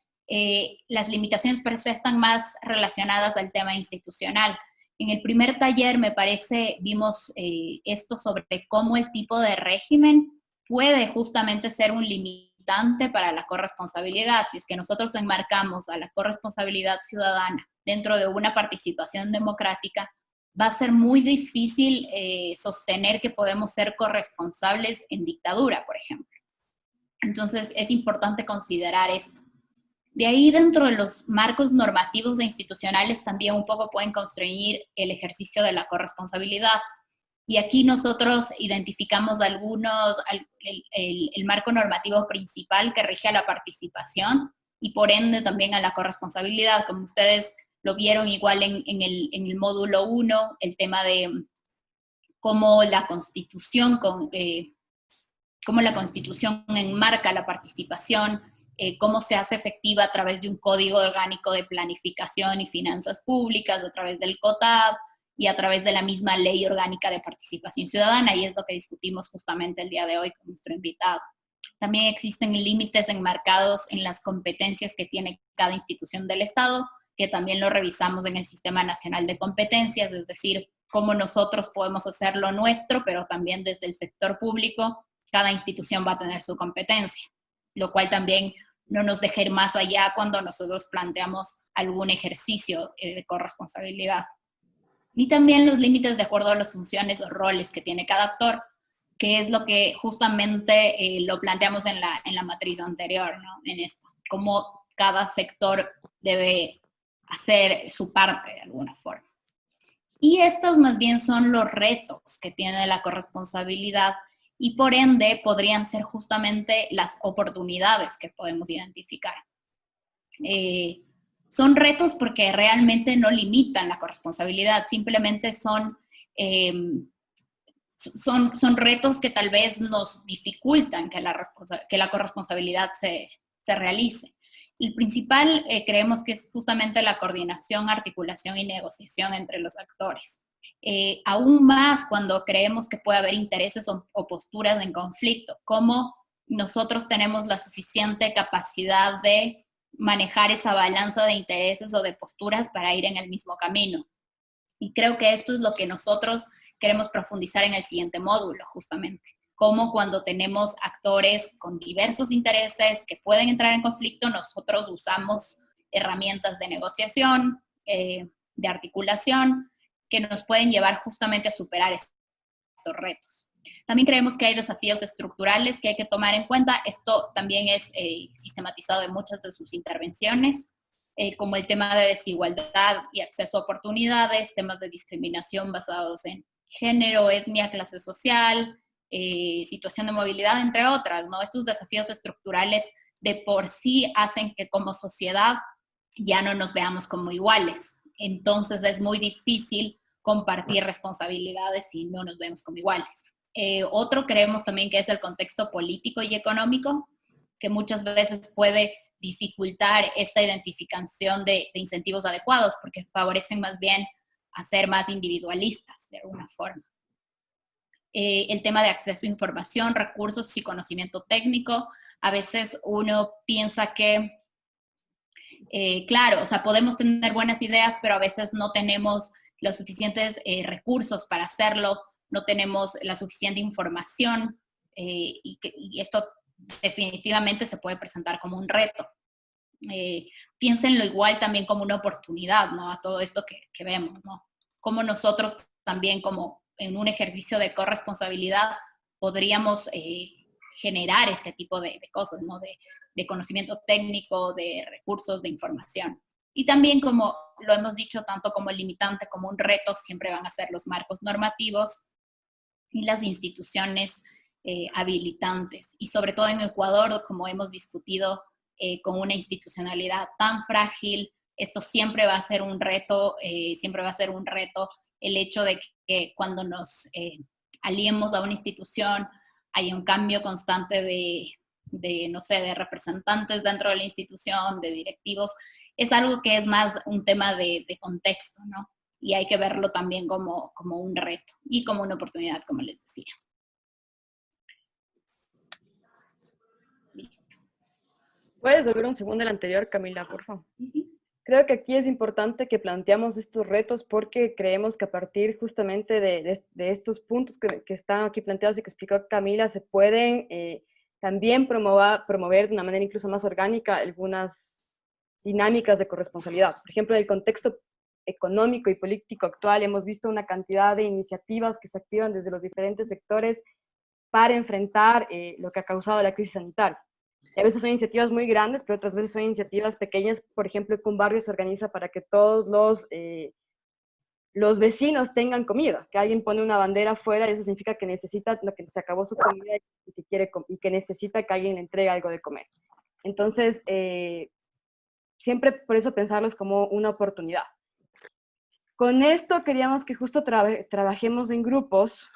las limitaciones per se están más relacionadas al tema institucional. En el primer taller, me parece, vimos esto sobre cómo el tipo de régimen puede justamente ser un limitante para la corresponsabilidad. Si es que nosotros enmarcamos a la corresponsabilidad ciudadana dentro de una participación democrática, va a ser muy difícil sostener que podemos ser corresponsables en dictadura, por ejemplo. Entonces, es importante considerar esto. De ahí, dentro de los marcos normativos e institucionales, también un poco pueden constreñir el ejercicio de la corresponsabilidad. Y aquí nosotros identificamos algunos, el marco normativo principal que rige a la participación y por ende también a la corresponsabilidad. Como ustedes lo vieron igual en el módulo 1, el tema de cómo la Constitución enmarca la participación, cómo se hace efectiva a través de un código orgánico de planificación y finanzas públicas, a través del COTAD y a través de la misma ley orgánica de participación ciudadana, y es lo que discutimos justamente el día de hoy con nuestro invitado. También existen límites enmarcados en las competencias que tiene cada institución del Estado, que también lo revisamos en el Sistema Nacional de Competencias, es decir, cómo nosotros podemos hacer lo nuestro, pero también desde el sector público, cada institución va a tener su competencia, lo cual también no nos deja ir más allá cuando nosotros planteamos algún ejercicio de corresponsabilidad. Y también los límites de acuerdo a las funciones o roles que tiene cada actor, que es lo que justamente lo planteamos en la matriz anterior, ¿no? En esta, cómo cada sector debe hacer su parte de alguna forma. Y estos más bien son los retos que tiene la corresponsabilidad y por ende podrían ser justamente las oportunidades que podemos identificar. Son retos porque realmente no limitan la corresponsabilidad, simplemente son retos que tal vez nos dificultan que la corresponsabilidad se realice. El principal creemos que es justamente la coordinación, articulación y negociación entre los actores. Aún más cuando creemos que puede haber intereses o posturas en conflicto, cómo nosotros tenemos la suficiente capacidad de manejar esa balanza de intereses o de posturas para ir en el mismo camino. Y creo que esto es lo que nosotros queremos profundizar en el siguiente módulo, justamente. Cómo cuando tenemos actores con diversos intereses que pueden entrar en conflicto, nosotros usamos herramientas de negociación, de articulación, que nos pueden llevar justamente a superar estos retos. También creemos que hay desafíos estructurales que hay que tomar en cuenta. Esto también es sistematizado en muchas de sus intervenciones, como el tema de desigualdad y acceso a oportunidades, temas de discriminación basados en género, etnia, clase social, situación de movilidad, entre otras, ¿no? Estos desafíos estructurales de por sí hacen que como sociedad ya no nos veamos como iguales. Entonces es muy difícil compartir responsabilidades si no nos vemos como iguales. Otro creemos también que es el contexto político y económico, que muchas veces puede dificultar esta identificación de incentivos adecuados, porque favorecen más bien a ser más individualistas de alguna forma. El tema de acceso a información, recursos y conocimiento técnico. A veces uno piensa que, claro, o sea, podemos tener buenas ideas, pero a veces no tenemos los suficientes recursos para hacerlo, no tenemos la suficiente información y esto definitivamente se puede presentar como un reto. Piénsenlo igual también como una oportunidad, ¿no? A todo esto que vemos, ¿no? Como nosotros también, como en un ejercicio de corresponsabilidad, podríamos generar este tipo de cosas, ¿no? De conocimiento técnico, de recursos, de información. Y también, como lo hemos dicho, tanto como limitante como un reto, siempre van a ser los marcos normativos y las instituciones habilitantes. Y sobre todo en Ecuador, como hemos discutido, con una institucionalidad tan frágil, esto siempre va a ser un reto, siempre va a ser un reto el hecho de que cuando nos aliemos a una institución hay un cambio constante no sé, de representantes dentro de la institución, de directivos. Es algo que es más un tema de contexto, ¿no? Y hay que verlo también como un reto y como una oportunidad, como les decía. Listo. ¿Puedes volver un segundo al anterior, Camila, por favor? Sí. Creo que aquí es importante que planteamos estos retos porque creemos que a partir justamente de estos puntos que están aquí planteados y que explicó Camila, se pueden también promover de una manera incluso más orgánica algunas dinámicas de corresponsabilidad. Por ejemplo, en el contexto económico y político actual hemos visto una cantidad de iniciativas que se activan desde los diferentes sectores para enfrentar lo que ha causado la crisis sanitaria. A veces son iniciativas muy grandes, pero otras veces son iniciativas pequeñas. Por ejemplo, que un barrio se organiza para que todos los vecinos tengan comida, que alguien pone una bandera afuera y eso significa que necesita, que se acabó su comida y que necesita que alguien le entregue algo de comer. Entonces, siempre por eso pensarlos como una oportunidad. Con esto queríamos que justo trabajemos en grupos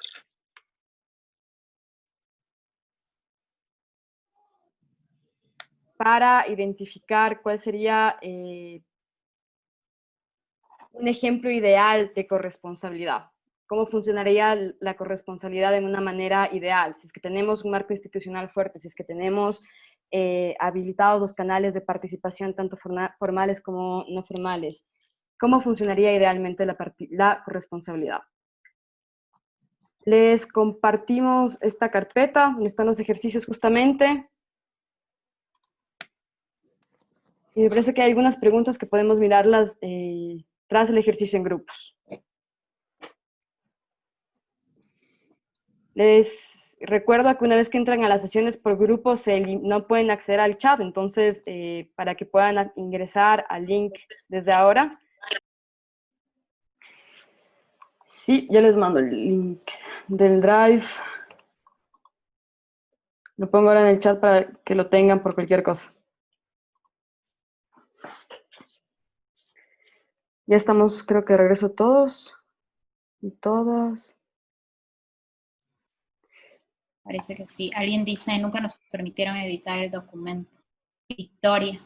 para identificar cuál sería un ejemplo ideal de corresponsabilidad. ¿Cómo funcionaría la corresponsabilidad de una manera ideal? Si es que tenemos un marco institucional fuerte, si es que tenemos habilitados los canales de participación, tanto formales como no formales, ¿cómo funcionaría idealmente la corresponsabilidad? Les compartimos esta carpeta, donde están los ejercicios justamente. Y me parece que hay algunas preguntas que podemos mirarlas tras el ejercicio en grupos. Les recuerdo que una vez que entran a las sesiones por grupos no pueden acceder al chat, entonces para que puedan ingresar al link desde ahora. Sí, yo les mando el link del Drive. Lo pongo ahora en el chat para que lo tengan por cualquier cosa. Ya estamos, creo que de regreso todos y todas. Parece que sí. Alguien dice, nunca nos permitieron editar el documento. Victoria.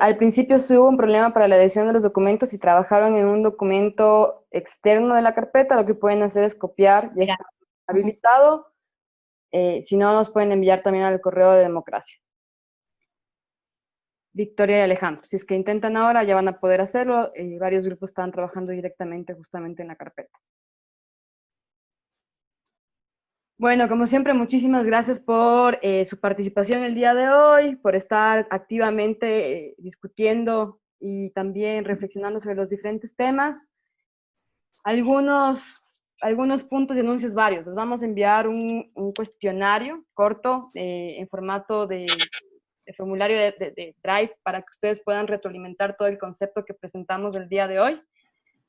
Al principio sí hubo un problema para la edición de los documentos y trabajaron en un documento externo de la carpeta. Lo que pueden hacer es copiar, ya está habilitado. Si no, nos pueden enviar también al correo de democracia. Victoria y Alejandro. Si es que intentan ahora, ya van a poder hacerlo. Varios grupos están trabajando directamente justamente en la carpeta. Bueno, como siempre, muchísimas gracias por su participación el día de hoy, por estar activamente discutiendo y también reflexionando sobre los diferentes temas. Algunos puntos y anuncios varios. Les vamos a enviar un cuestionario corto en formato de formulario de Drive para que ustedes puedan retroalimentar todo el concepto que presentamos el día de hoy.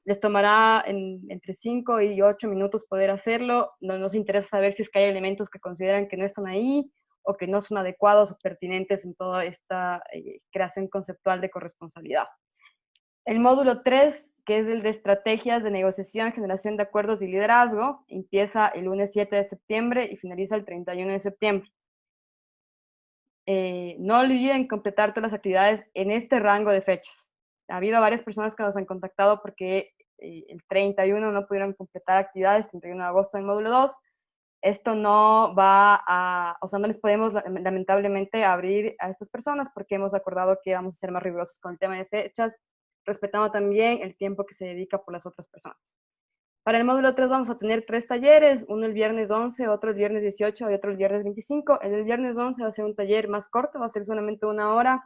Les tomará entre 5 y 8 minutos poder hacerlo. Nos interesa saber si es que hay elementos que consideran que no están ahí o que no son adecuados o pertinentes en toda esta creación conceptual de corresponsabilidad. El módulo 3, que es el de estrategias de negociación, generación de acuerdos y liderazgo, empieza el lunes 7 de septiembre y finaliza el 31 de septiembre. No olviden completar todas las actividades en este rango de fechas. Ha habido varias personas que nos han contactado porque el 31 no pudieron completar actividades, 31 de agosto en el módulo 2. Esto no va a, o sea, no les podemos lamentablemente abrir a estas personas porque hemos acordado que vamos a ser más rigurosos con el tema de fechas, respetando también el tiempo que se dedica por las otras personas. Para el módulo 3 vamos a tener 3 talleres, uno el viernes 11, otro el viernes 18 y otro el viernes 25. El viernes 11 va a ser un taller más corto, va a ser solamente 1 hora,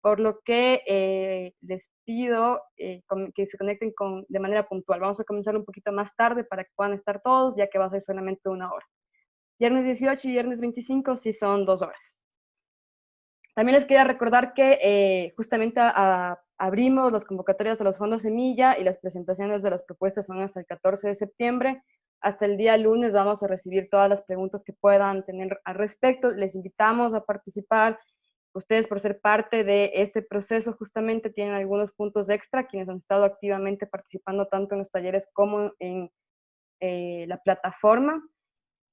por lo que les pido que se conecten de manera puntual. Vamos a comenzar un poquito más tarde para que puedan estar todos, ya que va a ser solamente 1 hora. Viernes 18 y viernes 25 sí son 2 horas. También les quería recordar que justamente abrimos las convocatorias de los fondos Semilla y las presentaciones de las propuestas son hasta el 14 de septiembre. Hasta el día lunes vamos a recibir todas las preguntas que puedan tener al respecto. Les invitamos a participar. Ustedes, por ser parte de este proceso, justamente tienen algunos puntos extra, quienes han estado activamente participando tanto en los talleres como en la plataforma.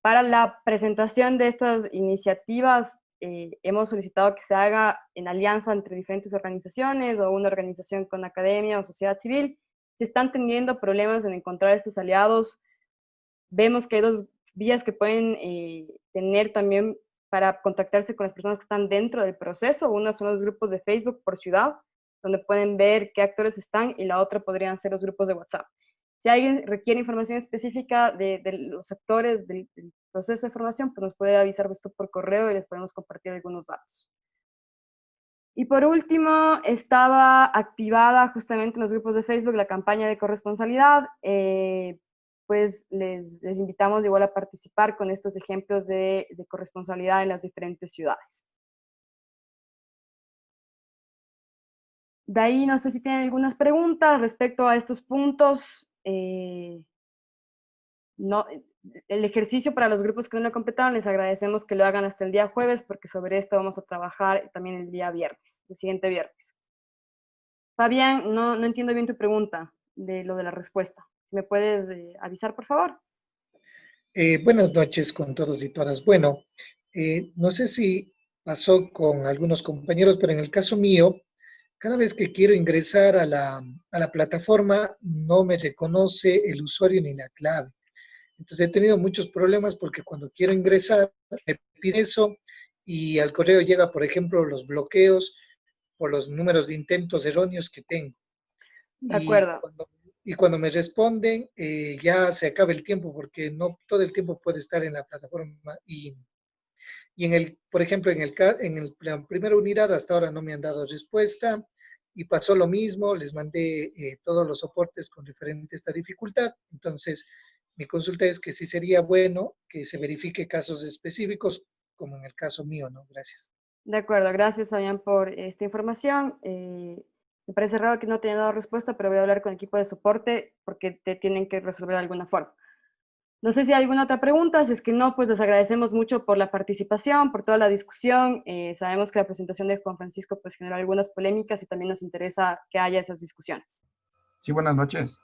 Para la presentación de estas iniciativas, hemos solicitado que se haga en alianza entre diferentes organizaciones o una organización con academia o sociedad civil. Si están teniendo problemas en encontrar estos aliados, vemos que hay 2 vías que pueden tener también para contactarse con las personas que están dentro del proceso. Una son los grupos de Facebook por ciudad, donde pueden ver qué actores están, y la otra podrían ser los grupos de WhatsApp. Si alguien requiere información específica de los actores del proceso de formación, pues nos puede avisar esto por correo y les podemos compartir algunos datos. Y por último, estaba activada justamente en los grupos de Facebook la campaña de corresponsabilidad. Pues les invitamos igual a participar con estos ejemplos de corresponsabilidad en las diferentes ciudades. De ahí no sé si tienen algunas preguntas respecto a estos puntos. No, el ejercicio para los grupos que no lo completaron, les agradecemos que lo hagan hasta el día jueves, porque sobre esto vamos a trabajar también el día viernes, el siguiente viernes. Fabián, no entiendo bien tu pregunta de lo de la respuesta. ¿Me puedes avisar, por favor? Buenas noches con todos y todas. Bueno, no sé si pasó con algunos compañeros, pero en el caso mío, cada vez que quiero ingresar a la plataforma, no me reconoce el usuario ni la clave. Entonces he tenido muchos problemas porque cuando quiero ingresar, me pide eso y al correo llega, por ejemplo, los bloqueos por los números de intentos erróneos que tengo. De acuerdo. Y cuando me responden, ya se acaba el tiempo porque no todo el tiempo puede estar en la plataforma. Y por ejemplo, en la primera unidad hasta ahora no me han dado respuesta y pasó lo mismo, les mandé todos los soportes con referente a esta dificultad. Entonces, mi consulta es que sí sería bueno que se verifique casos específicos, como en el caso mío, ¿no? Gracias. De acuerdo, gracias Fabián por esta información. Me parece raro que no te hayan dado respuesta, pero voy a hablar con el equipo de soporte porque te tienen que resolver de alguna forma. No sé si hay alguna otra pregunta. Si es que no, pues les agradecemos mucho por la participación, por toda la discusión. Sabemos que la presentación de Juan Francisco pues generó algunas polémicas y también nos interesa que haya esas discusiones. Sí, buenas noches.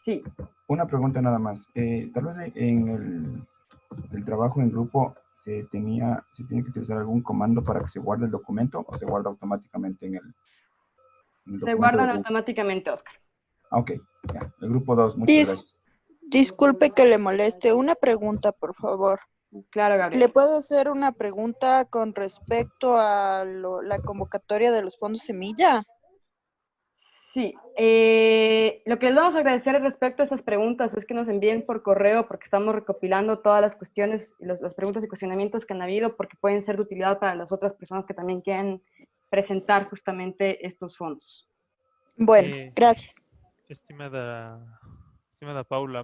Sí. Una pregunta nada más. Tal vez en el trabajo en grupo se tiene que utilizar algún comando para que se guarde el documento o se guarda automáticamente en el Se guardan automáticamente, Oscar. Ok, ya. El grupo 2, muchas gracias. Disculpe que le moleste. Una pregunta, por favor. Claro, Gabriel. ¿Le puedo hacer una pregunta con respecto a la convocatoria de los fondos Semilla? Sí. Lo que les vamos a agradecer respecto a estas preguntas es que nos envíen por correo, porque estamos recopilando todas las cuestiones, las preguntas y cuestionamientos que han habido, porque pueden ser de utilidad para las otras personas que también quieren presentar justamente estos fondos. Bueno, gracias. Estimada Paula,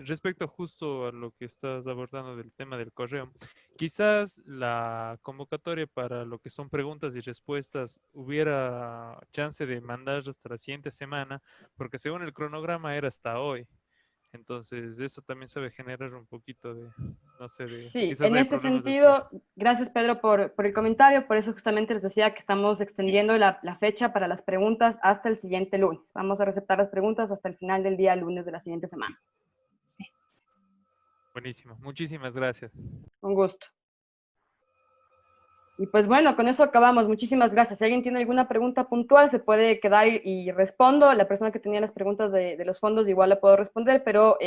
respecto justo a lo que estás abordando del tema del correo, quizás la convocatoria para lo que son preguntas y respuestas hubiera chance de mandar hasta la siguiente semana, porque según el cronograma era hasta hoy. Entonces, eso también sabe generar un poquito de, no sé, de... Sí, quizás en hay este problemas sentido, gracias Pedro por el comentario, por eso justamente les decía que estamos extendiendo la fecha para las preguntas hasta el siguiente lunes. Vamos a receptar las preguntas hasta el final del día lunes de la siguiente semana. Buenísimo, muchísimas gracias. Con gusto. Y pues bueno, con eso acabamos. Muchísimas gracias. Si alguien tiene alguna pregunta puntual, se puede quedar y respondo. La persona que tenía las preguntas de los fondos igual la puedo responder, pero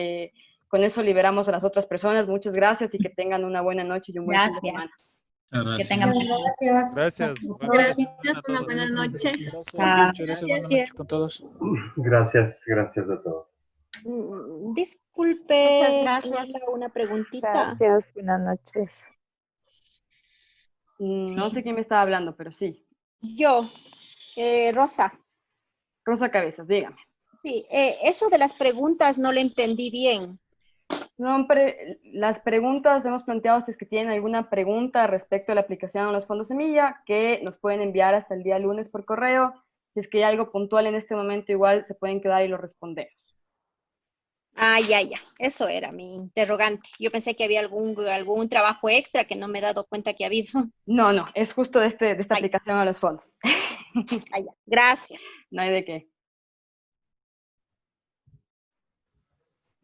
con eso liberamos a las otras personas. Muchas gracias y que tengan una buena noche y un buen fin de semana. Que tengan Gracias. Gracias, una buena noche. Gracias, buenas noches con todos. Gracias a todos. Disculpe, Muchas gracias. una preguntita. Gracias, buenas noches. No sé quién me estaba hablando, pero sí. Yo, Rosa. Rosa Cabezas, dígame. Sí, eso de las preguntas no lo entendí bien. No, las preguntas hemos planteado si es que tienen alguna pregunta respecto a la aplicación a los fondos semilla, que nos pueden enviar hasta el día lunes por correo. Si es que hay algo puntual en este momento, igual se pueden quedar y lo respondemos. Ah, ya. Eso era mi interrogante. Yo pensé que había algún trabajo extra que no me he dado cuenta que ha habido. No, es justo de esta aplicación a los fondos. Ah, ya. Gracias. No hay de qué.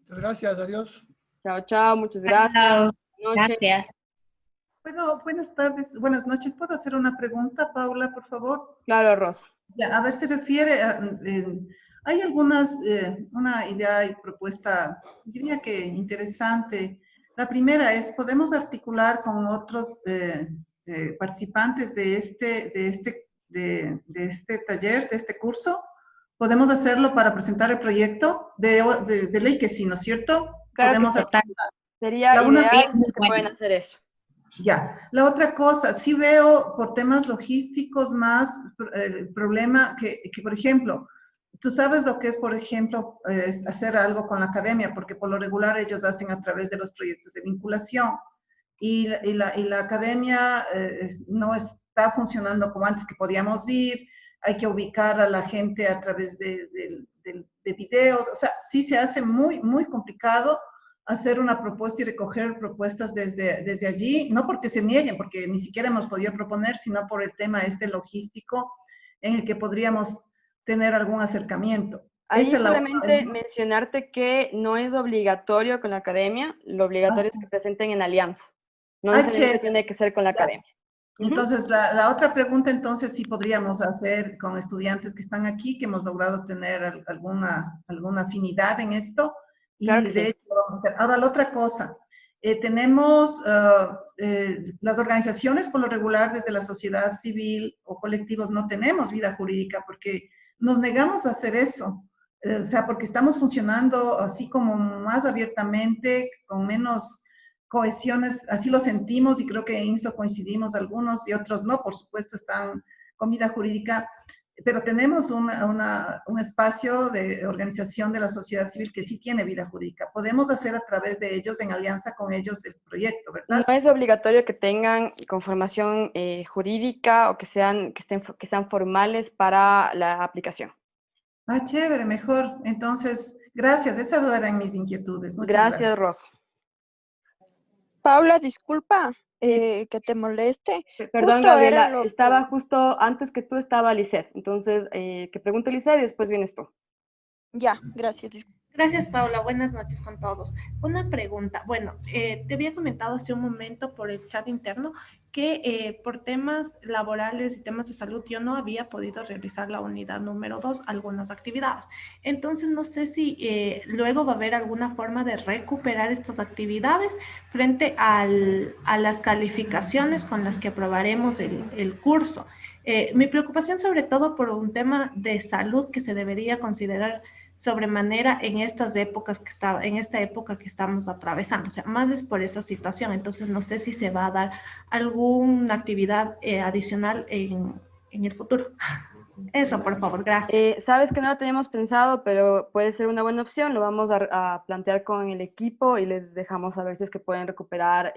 Muchas gracias, adiós. Chao, muchas gracias. Chao. Buenas noches. Gracias. Bueno, buenas tardes, buenas noches. ¿Puedo hacer una pregunta, Paula, por favor? Claro, Rosa. Ya, a ver, se refiere a, hay algunas, una idea y propuesta, diría que interesante. La primera es, ¿podemos articular con otros participantes de este taller, de este curso? ¿Podemos hacerlo para presentar el proyecto? De ley que sí, ¿no es cierto? Claro Podemos que sí. articular. Sería ideal si pueden hacer eso. Ya, la otra cosa, sí veo por temas logísticos más el problema que, por ejemplo, tú sabes lo que es, por ejemplo, hacer algo con la academia, porque por lo regular ellos hacen a través de los proyectos de vinculación y la academia no está funcionando como antes que podíamos ir, hay que ubicar a la gente a través de videos, o sea, sí se hace muy, muy complicado hacer una propuesta y recoger propuestas desde allí, no porque se nieguen, porque ni siquiera hemos podido proponer, sino por el tema logístico en el que podríamos tener algún acercamiento. Ahí solamente mencionarte que no es obligatorio con la academia, lo obligatorio es que presenten en alianza, no necesariamente tiene que ser con la academia. Entonces, la otra pregunta, entonces, sí podríamos hacer con estudiantes que están aquí, que hemos logrado tener alguna afinidad en esto, y claro que de sí. hecho vamos a hacer. Ahora, la otra cosa, tenemos las organizaciones por lo regular desde la sociedad civil o colectivos no tenemos vida jurídica porque nos negamos a hacer eso, o sea, porque estamos funcionando así como más abiertamente, con menos cohesiones, así lo sentimos y creo que en eso coincidimos algunos y otros no, por supuesto están con vida jurídica, pero tenemos un espacio de organización de la sociedad civil que sí tiene vida jurídica. Podemos hacer a través de ellos, en alianza con ellos, el proyecto, ¿verdad? No es obligatorio que tengan conformación jurídica o que sean formales para la aplicación. Ah, chévere, mejor. Entonces, gracias. Esas eran mis inquietudes. Muchas gracias. Rosa. Paula, disculpa que te moleste. Perdón, justo Gabriela, estaba justo antes que tú estaba Lisset. Entonces, que pregunte Lisset y después vienes tú. Ya, gracias. Gracias, Paula. Buenas noches con todos. Una pregunta. Bueno, te había comentado hace un momento por el chat interno que por temas laborales y temas de salud yo no había podido realizar la unidad número 2, algunas actividades. Entonces, no sé si luego va a haber alguna forma de recuperar estas actividades frente a las calificaciones con las que aprobaremos el curso. Mi preocupación sobre todo por un tema de salud que se debería considerar sobremanera en estas épocas en esta época que estamos atravesando, o sea, más es por esa situación. Entonces no sé si se va a dar alguna actividad adicional en el futuro. Eso, por favor, gracias. Sabes que no lo teníamos pensado, pero puede ser una buena opción, lo vamos a plantear con el equipo y les dejamos saber si es que pueden recuperar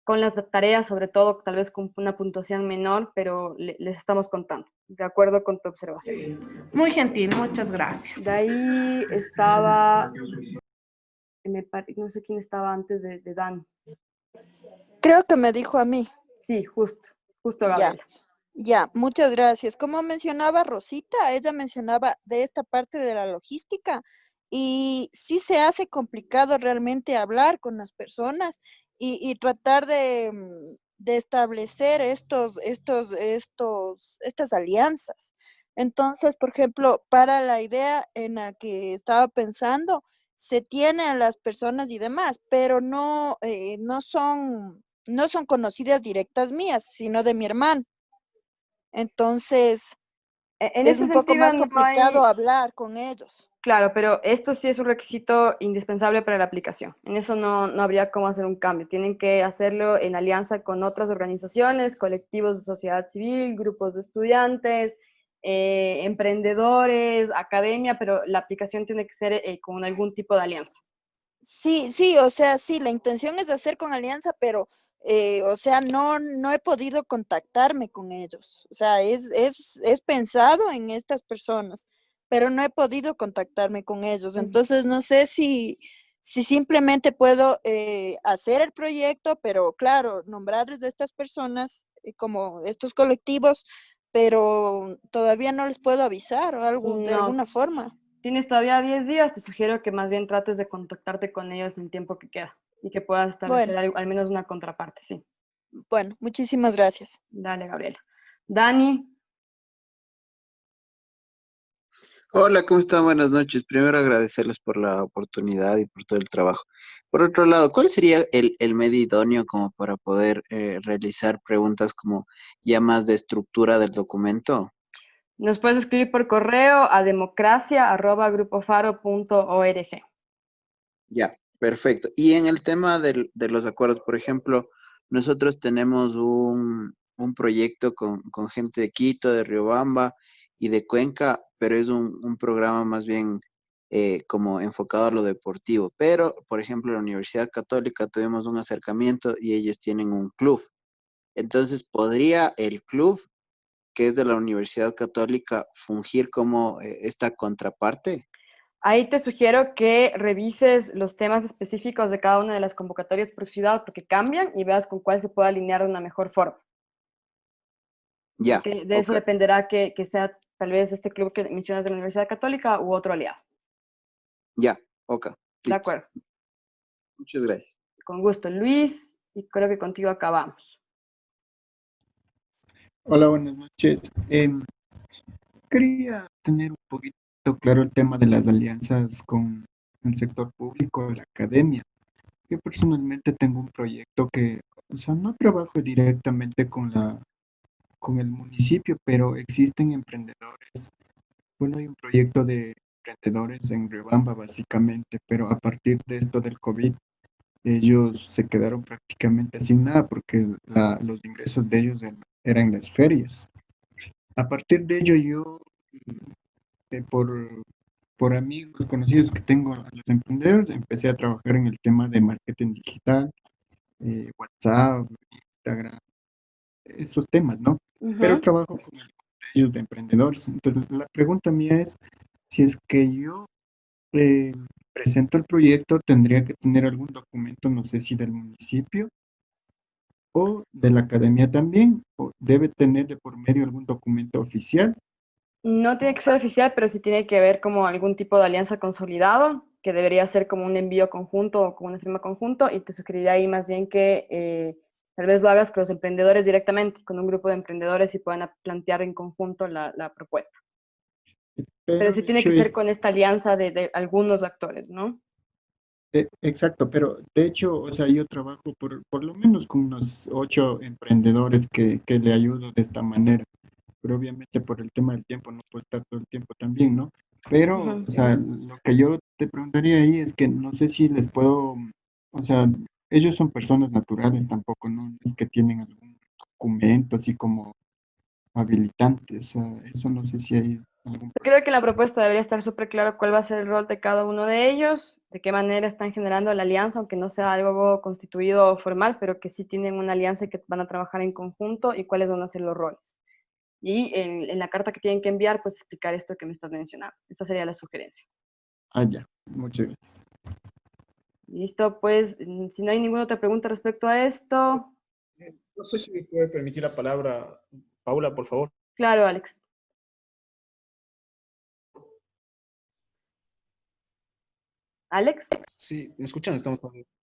con las tareas, sobre todo, tal vez con una puntuación menor, pero les estamos contando, de acuerdo con tu observación. Muy gentil, muchas gracias. De ahí estaba, no sé quién estaba antes de Dan. Creo que me dijo a mí. Sí, justo Gabriela. Ya, muchas gracias. Como mencionaba Rosita, ella mencionaba de esta parte de la logística y sí se hace complicado realmente hablar con las personas y tratar de establecer estas alianzas. Entonces, por ejemplo, para la idea en la que estaba pensando, se tienen a las personas y demás, pero no son conocidas directas mías, sino de mi hermano. Entonces, es un poco más complicado hablar con ellos. Claro, pero esto sí es un requisito indispensable para la aplicación. En eso no habría cómo hacer un cambio. Tienen que hacerlo en alianza con otras organizaciones, colectivos de sociedad civil, grupos de estudiantes, emprendedores, academia, pero la aplicación tiene que ser con algún tipo de alianza. Sí, sí, o sea, sí, la intención es hacer con alianza, pero, o sea, no he podido contactarme con ellos. O sea, es pensado en estas personas, pero no he podido contactarme con ellos. Entonces, no sé si simplemente puedo hacer el proyecto, pero claro, nombrarles de estas personas como estos colectivos, pero todavía no les puedo avisar o algo de No, alguna forma. tienes todavía 10 días, te sugiero que más bien trates de contactarte con ellos en el tiempo que queda y que puedas establecer Bueno, al menos una contraparte, sí. bueno, muchísimas gracias. Dale, Gabriela. Dani, Hola, ¿cómo están? Buenas noches. Primero agradecerles por la oportunidad y por todo el trabajo. Por otro lado, ¿cuál sería el medio idóneo como para poder realizar preguntas como ya más de estructura del documento? nos puedes escribir por correo a democracia@grupofaro.org. Ya, perfecto. Y en el tema de los acuerdos, por ejemplo, nosotros tenemos un proyecto con gente de Quito, de Riobamba y de Cuenca, pero es un programa más bien como enfocado a lo deportivo. Pero, por ejemplo, en la Universidad Católica tuvimos un acercamiento y ellos tienen un club. Entonces, ¿podría el club, que es de la Universidad Católica, fungir como esta contraparte? Ahí te sugiero que revises los temas específicos de cada una de las convocatorias por ciudad porque cambian y veas con cuál se puede alinear de una mejor forma. Ya, Porque de eso ok. dependerá que sea tal vez este club que mencionas de la Universidad Católica u otro aliado. Ya, ok. De Listo. acuerdo. Muchas gracias. Con gusto, Luis, y creo que contigo acabamos. Hola, buenas noches. Quería tener un poquito claro el tema de las alianzas con el sector público, la academia. Yo personalmente tengo un proyecto que, o sea, no trabajo directamente con el municipio, pero existen emprendedores. Bueno, hay un proyecto de emprendedores en Riobamba, básicamente, pero a partir de esto del COVID, ellos se quedaron prácticamente sin nada porque los ingresos de ellos eran las ferias. A partir de ello, yo, eh, por, por amigos conocidos que tengo a los emprendedores, empecé a trabajar en el tema de marketing digital, WhatsApp, Instagram, esos temas, ¿no? Pero Ujú. trabajo con ellos de emprendedores. Entonces, la pregunta mía es, si es que yo eh, presento el proyecto, tendría que tener algún documento, no sé si del municipio o de la academia también, o debe tener de por medio algún documento oficial. No tiene que ser oficial, pero sí tiene que haber como algún tipo de alianza consolidado, que debería ser como un envío conjunto o como una firma conjunto, y te sugeriría ahí más bien que tal vez lo hagas con los emprendedores directamente, con un grupo de emprendedores y puedan plantear en conjunto la propuesta. Pero Pero sí de tiene hecho, que ser con esta alianza de algunos actores, ¿no? exacto, pero de hecho, o sea, yo trabajo por lo menos con unos 8 emprendedores que le ayudo de esta manera, pero obviamente por el tema del tiempo no puedo estar todo el tiempo también, ¿no? Pero, Ujú. o sea, lo que yo te preguntaría ahí es que no sé si les puedo, o sea, ellos son personas naturales tampoco, ¿no? Es que tienen algún documento así como habilitante, o sea, eso no sé si hay algún Creo problema. que en la propuesta debería estar súper claro cuál va a ser el rol de cada uno de ellos, de qué manera están generando la alianza, aunque no sea algo constituido o formal, pero que sí tienen una alianza y que van a trabajar en conjunto y cuáles van a ser los roles. Y en la carta que tienen que enviar, pues explicar esto que me estás mencionando. Esa sería la sugerencia. Ah, ya, muchas gracias. Listo, pues si no hay ninguna otra pregunta respecto a esto, No sé si me puede permitir la palabra, Paula, por favor. claro, Alex. Alex. Sí, ¿me escuchan?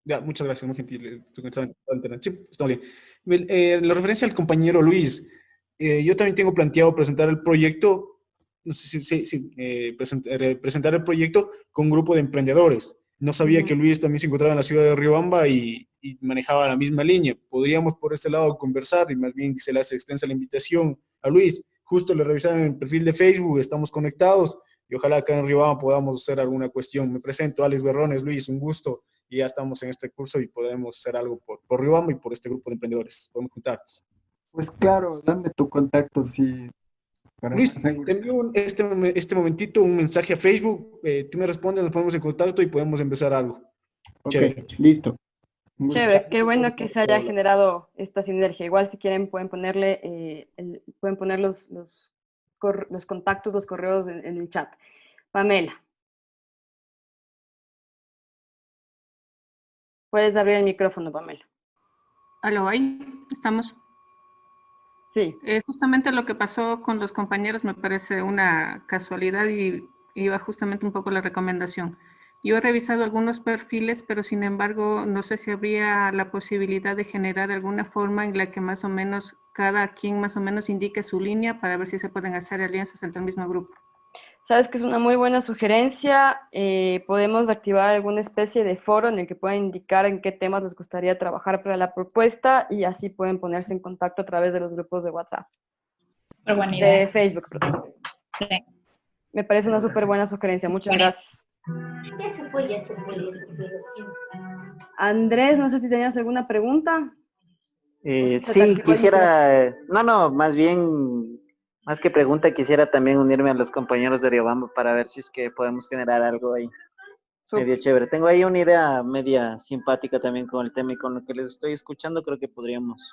Ya, muchas gracias, muy gentil. Estaba en internet. Sí, estamos bien. Bien, la referencia al compañero Luis, yo también tengo planteado presentar el proyecto, no sé si presentar el proyecto con un grupo de emprendedores. No sabía que Ujú. Luis también se encontraba en la ciudad de Riobamba y manejaba la misma línea. Podríamos por este lado conversar y más bien se le hace extensa la invitación a Luis. Justo le revisaron el perfil de Facebook, estamos conectados y ojalá acá en Riobamba podamos hacer alguna cuestión. Me presento, Alex Berrones, Luis, un gusto, y ya estamos en este curso y podemos hacer algo por Riobamba y por este grupo de emprendedores. Podemos juntarnos. Pues claro, dame tu contacto, sí, para Luis, estar seguro. te envío este momentito un mensaje a Facebook, tú me respondes, nos ponemos en contacto y podemos empezar algo. Ok, Chévere. listo. Un gusto. Chévere, qué bueno que se haya generado esta sinergia. Igual si quieren pueden ponerle, pueden poner los contactos, los correos en el chat. Pamela, puedes abrir el micrófono, Pamela. Aló, ahí estamos. Sí. Justamente lo que pasó con los compañeros me parece una casualidad y iba justamente un poco la recomendación. Yo he revisado algunos perfiles, pero sin embargo no sé si habría la posibilidad de generar alguna forma en la que más o menos cada quien más o menos indique su línea para ver si se pueden hacer alianzas entre el mismo grupo. Sabes que es una muy buena sugerencia. Podemos activar alguna especie de foro en el que puedan indicar en qué temas les gustaría trabajar para la propuesta y así pueden ponerse en contacto a través de los grupos de WhatsApp. Súper buena idea. De Facebook, perdón. Sí. Me parece una súper buena sugerencia. Muchas gracias. Ya se fue, ya se fue. Andrés, no sé si tenías alguna pregunta. Sí, quisiera, más bien, más que pregunta, quisiera también unirme a los compañeros de Riobamba para ver si es que podemos generar algo ahí medio chévere. Tengo ahí una idea media simpática también con el tema y con lo que les estoy escuchando creo que podríamos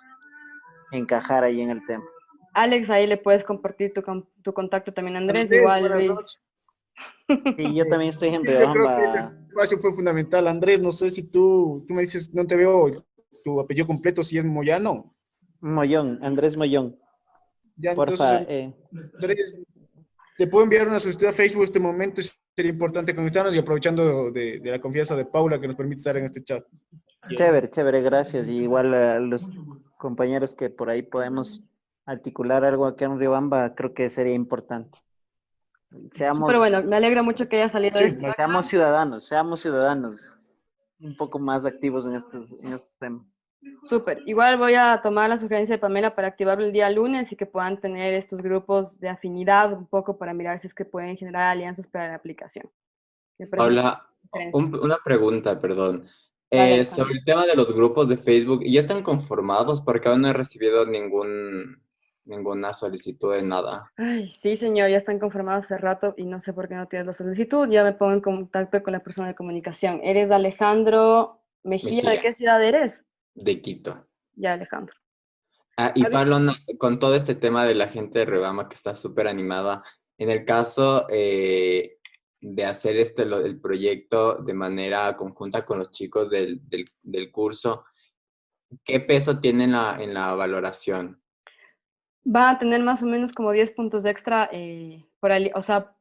encajar ahí en el tema. Alex, ahí le puedes compartir tu contacto también a Andrés, Andrés, igual buenas Luis. noches. Sí, yo también estoy en Yo creo que Riobamba. este espacio fue fundamental. Andrés, no sé si tú me dices, no te veo tu apellido completo, si es Moyano. Mollón, Andrés Mollón. Ya, Porfa, entonces, Andrés, te puedo enviar una solicitud a Facebook en este momento, sería importante conectarnos y aprovechando de la confianza de Paula que nos permite estar en este chat. Chévere, gracias. Y igual a los compañeros que por ahí podemos articular algo acá en Riobamba, creo que sería importante. Pero bueno, me alegra mucho que haya salido esto. Seamos ciudadanos un poco más activos en estos temas. Súper. Igual voy a tomar la sugerencia de Pamela para activarlo el día lunes y que puedan tener estos grupos de afinidad un poco para mirar si es que pueden generar alianzas para la aplicación. Paula, una pregunta, perdón. Dale, Sobre el tema de los grupos de Facebook, ¿ya están conformados? Porque aún no he recibido ninguna solicitud de nada. Ay, sí, señor, ya están conformados hace rato y no sé por qué no tienes la solicitud. Ya me pongo en contacto con la persona de comunicación. ¿Eres Alejandro Mejía? ¿De qué ciudad eres? De Quito. Ya, Alejandro. Y Pablo, con todo este tema de la gente de Rebama que está súper animada, en el caso de hacer el proyecto de manera conjunta con los chicos del curso, ¿qué peso tiene en la valoración? Va a tener más o menos como 10 puntos extra, o sea,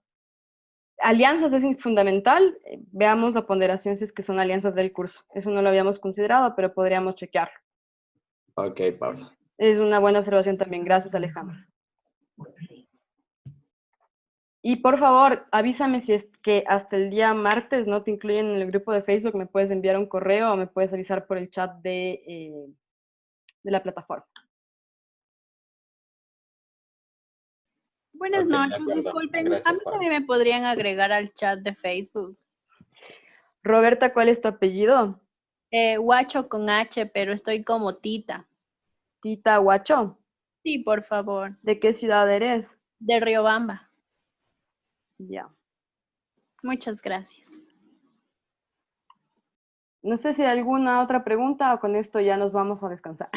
alianzas es fundamental. Veamos la ponderación si es que son alianzas del curso. Eso no lo habíamos considerado, pero podríamos chequearlo. Ok, Pablo. Es una buena observación también. Gracias, Alejandro. Y por favor, avísame si es que hasta el día martes no te incluyen en el grupo de Facebook, me puedes enviar un correo o me puedes avisar por el chat de la plataforma. Buenas noches, disculpen. Gracias, A mí también me podrían agregar al chat de Facebook. Roberta, ¿cuál es tu apellido? Guacho con H, pero estoy como Tita. ¿Tita Guacho? Sí, por favor. ¿De qué ciudad eres? De Riobamba. Ya. Muchas gracias. No sé si hay alguna otra pregunta o con esto ya nos vamos a descansar.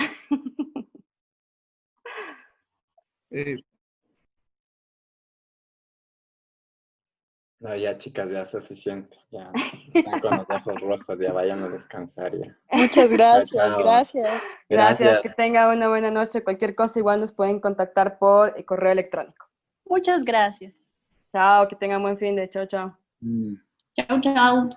No, ya chicas, ya es suficiente. Ya están con los ojos rojos, ya vayan a descansar ya. Muchas gracias, Chao, chao. gracias. Gracias, que tenga una buena noche. Cualquier cosa igual nos pueden contactar por correo electrónico. Muchas gracias. Chao, que tengan buen fin de. Chao, chao. Chao, chao.